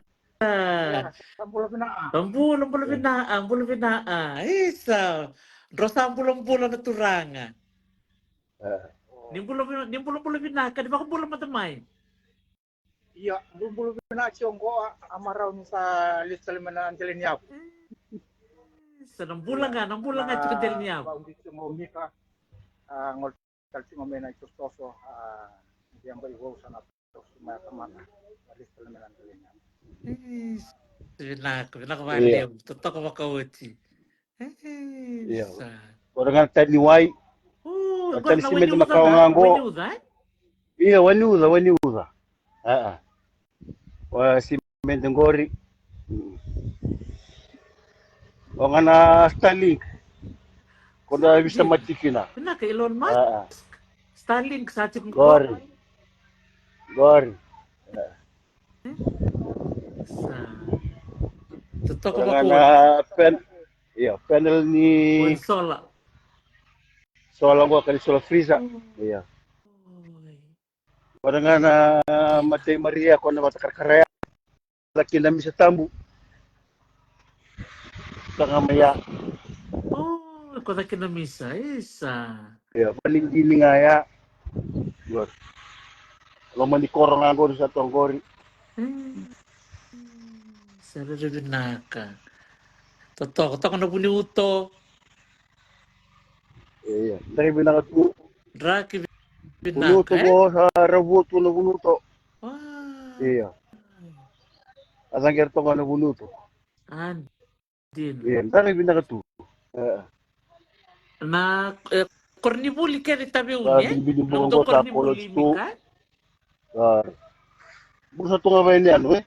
Sampulo pinaan. Ang bulo binaan. Isa. Rosa ang bulang-bulang na turanga. Ni bulang-bulang binaka. Di ba kung bulang matamay? Iya, bulo pinaan siyong ko amaraw ni sa lista lima na antilin yap. Sa nang bulang nga at del niya. Baudi mo mika ngol kalsi mo may na itustoso diyan ba iwo sa na mga kamana. Lista lima na antilin yap. Binakabaliw. Totoo ko makawuti. Iya. Orang nga tayo ni Wai. Tani si medyo makawangango. Iya, waniuza. Wa si medyo gori. O nga na Starlink. Kung na bisa matiki na. Pinaka Elon Musk. Starlink sa ating Gori. Totoo ko Orang makawuti. na panel ni Sola. Solang ko kani Sola Friza. Iya. Orang nga na Matay Maria ko na matakarkaraya. Laki namin sa tambu. Saka maya. Ko na kinamisa. Isa. Iya, paling gini nga ya. Gor. Kalau manikoro nga ko sa tonggori. Sa rere binaka. Totoo ko na buniuto. Iya, dari binakatu. Draki Bunuto Binaka, eh? ko sa rabuto na bunuto. Wah, Iya. Asang to nga na bunuto. andin. Iya. Tara binaka tu. Na kornibuli kaya tabi uni, Sa eh? binibinibukan Namudo ko sa college kornibuli to. mika? Busa to nga ba yan, eh?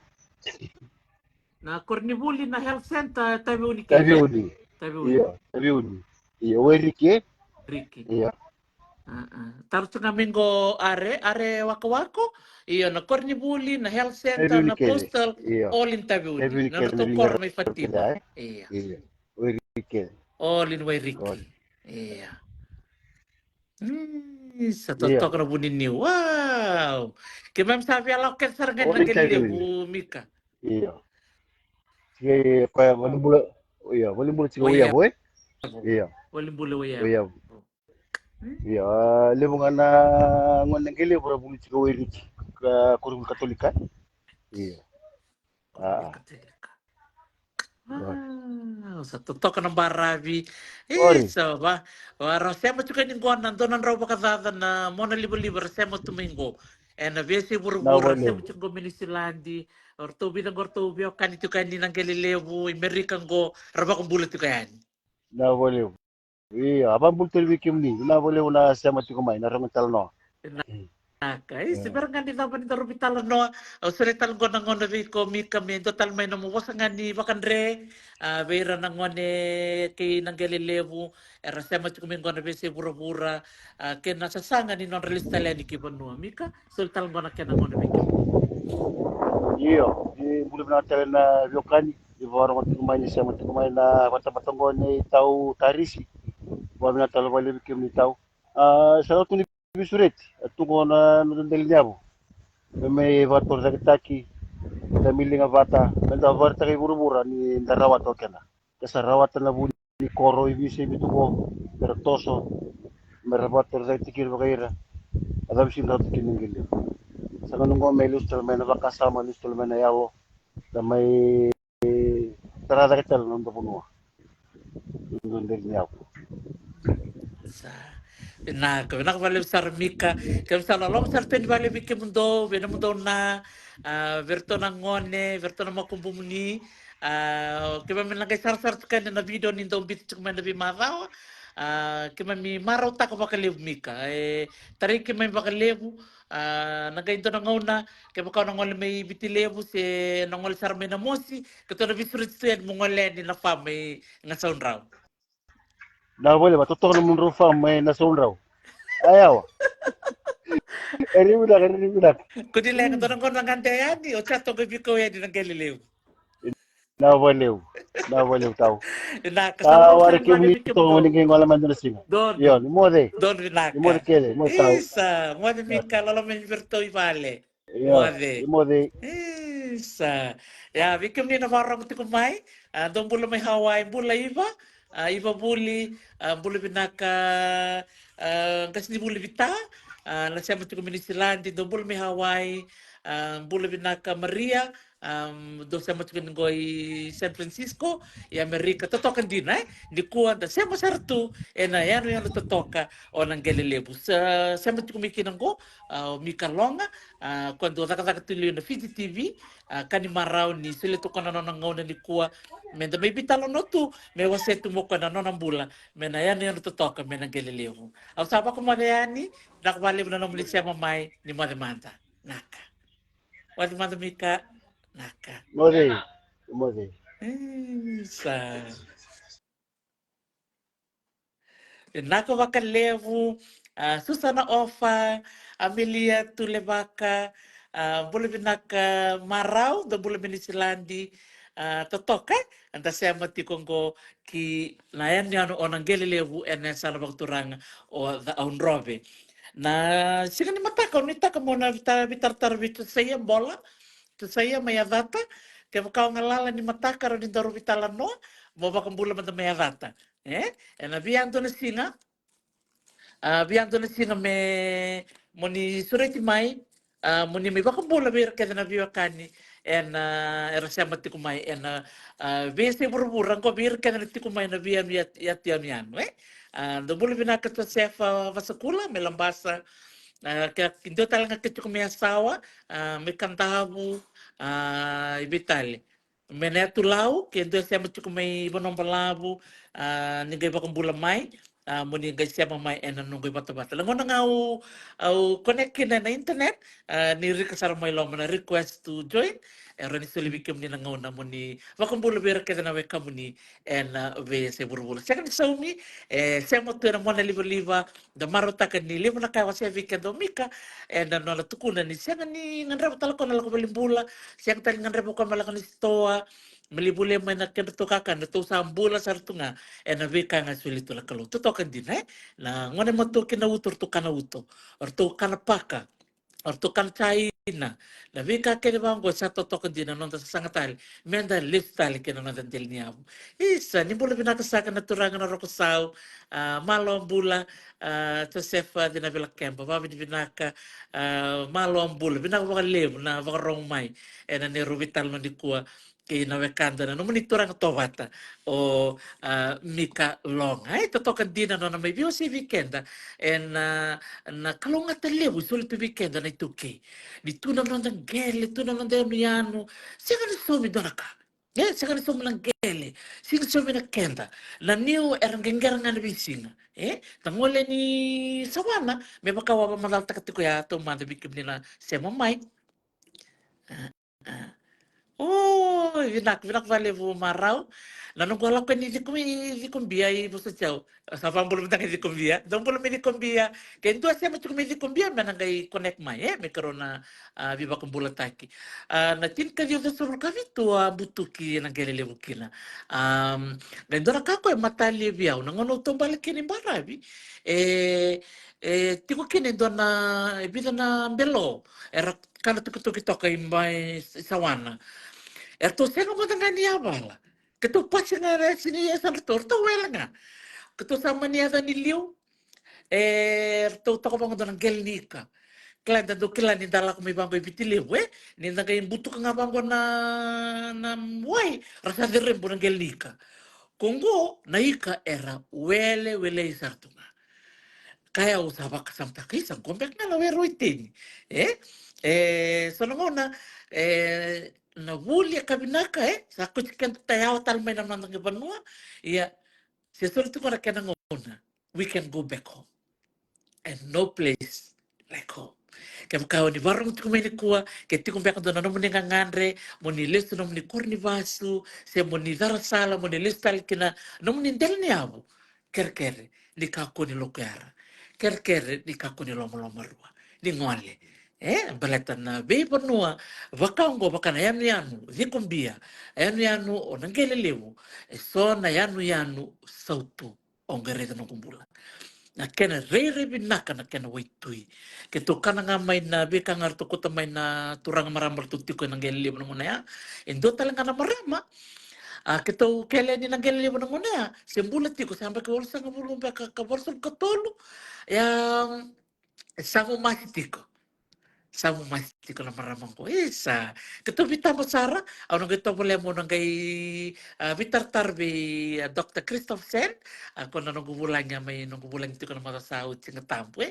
Na kornibuli na health center tabi uni Tabi kebe? uni. Tabi uni. Iya. Tabi uni. Iya. Werike. Ricky. Iya. Tarus nga minggo are wako-wako, iyo na kornibuli, na health Tabi center, uni na kele. postal, Iya. all in tabi Tabi uni. uni Na kele na natokor ringar may kele, Fatima. eh? Iya. Iya. Werike. All in way God. Ricky. Iya. Sa Iya. totok na bunin ni. Wow! Kimam sabi alaw ken sargan All ng in tabi Galileo, uni. Mika. Iya. Sige, kaya walimbula. Iya. Walimbula siya uya, Wayabo. boy. Iya. Waling bula wayabo. Uya. Iya. Limungan na ngon ng kele, para buli siya uya rich. Kurung Katolika. Iya. Kurang Ah. Katolik. God. Sa totoo ka ng barabi. Sorry. So, wara sema chuka ni ngona ndonan raw bakadada na mona libo-libo sema tumingo. And na besi buru-bura Nawaliw. sema chuka minisilandi. Ortubi ng ortubi o kanito kani ng Galileo, Amerikan go, raba kong bulat kayan. Nawaliw. Iya. Abang bultel wikim ni. Nawaliw na siya matikumay. Narangan talno. Nakay, si barang ni naman ito rubitala no, o sulital ko nang ono ko mi kami, total may namuwas nga ni Bakandre, vera nang one kay nang Galileo, era sema chukumin ko na besi bura-bura, kaya nasasanga ni non realista ni Kibanua, mika, sulital ko na kaya nang ono bikim ni. Iya. Di boleh menata na Viokani. Di orang matikumay ni siya matikumay na mata-matangon ni tau tarisi. Buat menata waliw wikim ni tau. Sa tu ni bisurit. At tungo na nadandali niya mo. May vator sa kitaki. Namili nga bata. Nanda varta kay buru-bura ni ndarawat o kena. Kasa rawatan na buli ni koro ibisi mituko. Peraktoso. Merabator sa tikir bakaira. Adam sin rato kinunggil. Sa kanong ko may lustal may nabakasama lustal may nayawo. Na may tarada kita nung tapunwa. Nung din niya ako. Sa nakabalik sa Mika, kaya sa lalong sa pen bali bikim mundo, mundo na, verto ng ngone, verto ng makumbumuni, kaya may nagay sar-sar ka na video nindo bit cuma nabi maraw, kaya may maraw ta ko bakaliw Mika, tarik kaya may bakaliw, nagay do ng ngona, kaya baka nangol may bitilevo si nangol sar may namosi, kato na bisurit siya mongole ni na pa may nga sound raw. Na boleh ba totoo na mong rufa may nasun raw. Ayaw. Eri budak. Kundi lang ito ng konang kantayan ni o chato ko biko yan ng Galileo. Na baliw tao. Na kasama Tawari sa kim bali ni bikim to do. ngi ngala man na singa. Don Yon, don mo de rinaka. kele, mo tao. Isa, mo de mika lalo men virto ibale. Mo Yon, de. mo de Isa. Ya bikim ni na warang ti kumay. Don bula may Hawaii bula iba. Iba buli buli binaka kasi ni buli bita. Nasema ti kumini silandi don bula may Hawaii. Bula binaka Maria. Do sa matukin goy San Francisco, e Amerika, totokan din ay, di kuwan da sa masartu, e na yan yung totoka o ng Galileo. Sa matukin kumikinan ko, Mika Longa, kwando nakakatuloy na Fiji TV, kanimaraw ni sila to kanon ng ngaw na ni kuwa, menda may bitalo no to, may wasetu mo ka na ng bula, may na yan yung totoka, may ng Galileo. Ang saba ko madayani, nakabali mo na naman siya mamay ni Madamanta. Naka. Madamanta Mika, naka. mo de. Sa nako bakalevu, Susana Ofa, Amelia Tulebaka, bule binaka Marau, da bule binisilandi, totoka, anta siya mati kongko ki nayan niya no onang gelelevu enen sana bagturang o the robe. Na sila ni matakaw, nita ka muna bitar-tar bito sa iya bola, to saya maya data, kaya kau ngalala ni mataka ro ni daru bitalan no, mo bakang bula mata maya data. Na biyan to na singa, biyan to na singa moni sureti mai, moni may bakang bula bir kaya na biwa kani, era siya mati kumay, biya siya burburang ko bir kaya na ti kumay na biyan yat yan yan. Do bula binakat sa sefa vasakula, may lambasa, Kindo talaga kitu may asawa, may kantahabu, ibitali. Mene tulau, kindo siya mo may ibang balabu, nigay ba kung bulamay, muni nigay siya mamay nunggoy bata-bata. Langon na nga au connect na internet, ni rikasar may lo na request to join, ni sulibikim ni nangaw na muni, wakang bulabira kita na weka muni, ve se burbula. Siya kan sa umi, siya mo tuwa na mo na liba-liba, da marota ka ni lima na kaya siya vika domika no la tukuna ni siya ni nganrebo tala ko na la ko balimbula siya tali nganrebo ko malaka ni stoa malibule may na kento kaka na to sa ambula sa tunga na vika nga sulito la kalo to kan din na ngone mo to kinautor to kanauto or to kanapaka or to kan China na vika kene bango sa to kan din no sa sangatal menda lifestyle kena no del niya isa ni bula binakasaka na turangan na rokosaw malo bula Josefa di na kempa babi di binaka malo ambul binaka baka lem na baka rong mai na ni rubital no di kuwa kay na wekanda na numuni turang tovata o mika long ay totokan din na may biyo si weekend na kalonga talebu sulit weekend na ituke di tunam ng gele tunam ng demiano siya ka nasubi doon ka siya ka nasubi ng gele siya ka nasubi ng kenda na niyo erang gengerang na bising tangole ni sawana may makawawa malalta katiko ya to madabikim nila siya mamay oh, vinak vale vo marau. Na nung wala ko ni di kumbia i busa chao. Sa pambulong tang di kumbia. Dong bulong di kumbia. Kaya ito siya macam di kumbia manangay connect mai may karon na viva kumbula taki. Na tin ka dio sur ka vitu butuki nang gelele bukina. Gando na kako matali biaw nang ono to balik kini barabi. Tiko kini do na vida na belo. Era kana tukutuki toka imbay sawana. Erto seno mo tanga niya bala. Ketu pasi nga sini ya san tor to wela nga. Ketu sama niya sa niliw. Erto to ko bang ng gelnika. Klan da do klan ni dala ko may bangko ibitili we. Ni nagay buto ka nga bangko na way. Rasa dire mo ng gelnika. Kongo naika era wele isarto nga. Kaya usaba kasamta kisa gombek na lawe roitin. So nangona na wulia kabinaka sa kuchikan tayaw talmay naman ng ibanua iya si sulto ko na kanangona we can go back home and no place like home kam kao ni barong tu kumeni kuwa ke ti kumbek do na muni ngangandre muni listu no muni korni vasu se muni darasala muni listal kina no muni del ni abu kerkere ni kako ni lokara kerkere ni kako ni lomo rua ni ngole balatan na be panua vakango bakana yanu zikumbia yanu o nangelelewu so na yanu sautu ongere no kumbula na kena rere binaka na kena waitui ke to kana nga may na beka nga to kota may na turang maramal tuti ko nangelelewu no na indo talaga na marama kito kele ni nangelelewu no na sembulat ko sampai ke bolsa ngabulong ka bolsa katolo yang sango masitiko Samu masti ko na maramang ko. Isa. Kato bita mo Sara. Ano gito mo mo nang kay bitar tarbi Dr. Christopher. Ako na nung gubulang niya may nung gubulang ito ko na matasahod siya nga tampo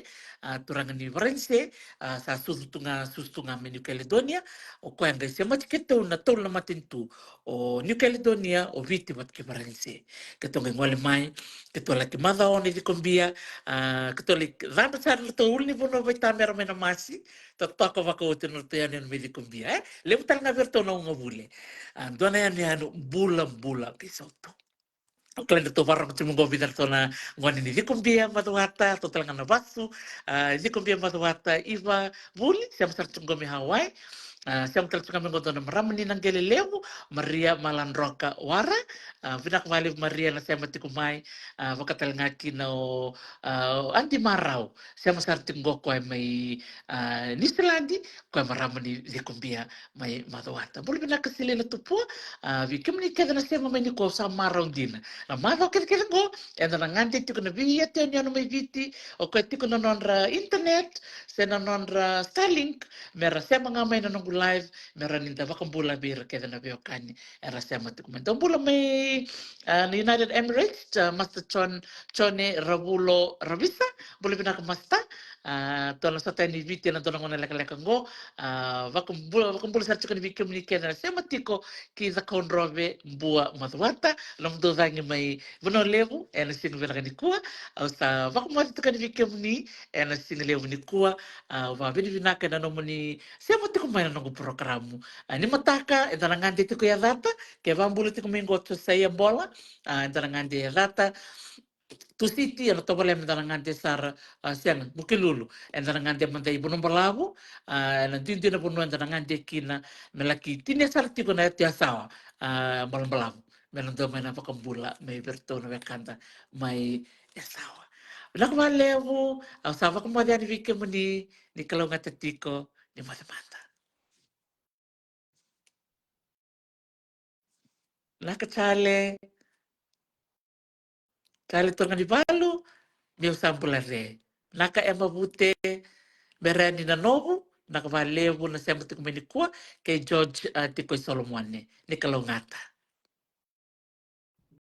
turangan ni Varense sa susto nga may New Caledonia. O kaya nga siya matikito na tol na matintu. O New Caledonia o viti mat ki Varense. Kato nga ngwale may. Kato laki madao ni di kumbia. Kato laki rama sa to uli mo na baita meron may namasi. Toka wako no to yan may kumbia lemutal nga verto na nga bule dona yan bulang kisoto Klan to parang cuma gobi to na ngwani ni kumbia matuwata total nga nabasu kumbia matuwata iba buli siya masar gomi Hawaii siya matal kami ngoto na maramani ng Galileo Maria Malandroka Wara pinakmalib Maria na siya matikumay makatal nga kino anti maraw siya masarting goko ay may nisilandi ko ay maramani di kumbia may matuwata buli pinakasili na tupo vikim ni kada na siya mamay ni ko sa maraw din na maraw kaya go na nangandi tiko na biyat yan may viti o kaya tiko na nonra internet siya na nonra Starlink mera siya mga may nanong live merani da vakambula bir ke na beokani era sema tukumento bula mai na United Emirates Master Chone Rabulo Ravisa bula bina ka Master tona sa tani viti na tona ngona leka ngo vakambula sa chikani vikim ni ke na sema tiko ki za kondrove bua madwata long do vangi mai vono levu ena sing vela ni kua au sa vakamati tukani vikim ni ena sing levu ni kua wa vini vinaka na nomoni siapa tiko mai na nongo programu ni mataka e dana ngande tiko ya data ke vambulu tiko mingo to saya bola e dana ngande ya data tu siti ana to boleh dana ngande sar siang mukilulu e dana ngande mandai bono balabu na dindi na bono dana ngande kina melaki tine sar tiko na tia sawa malam balabu melang do mai na pakambula mai bertona vekanta mai ya sawa Nak malevu, au sava kumadi ani vike muni ni kalau ngata tiko ni mata. Naka chale tonga di balu, mi usampula re. Naka ema bute berani na novu, naka malevu na sema tiku meni kua ke George tiko Solomone ni kalau ngata.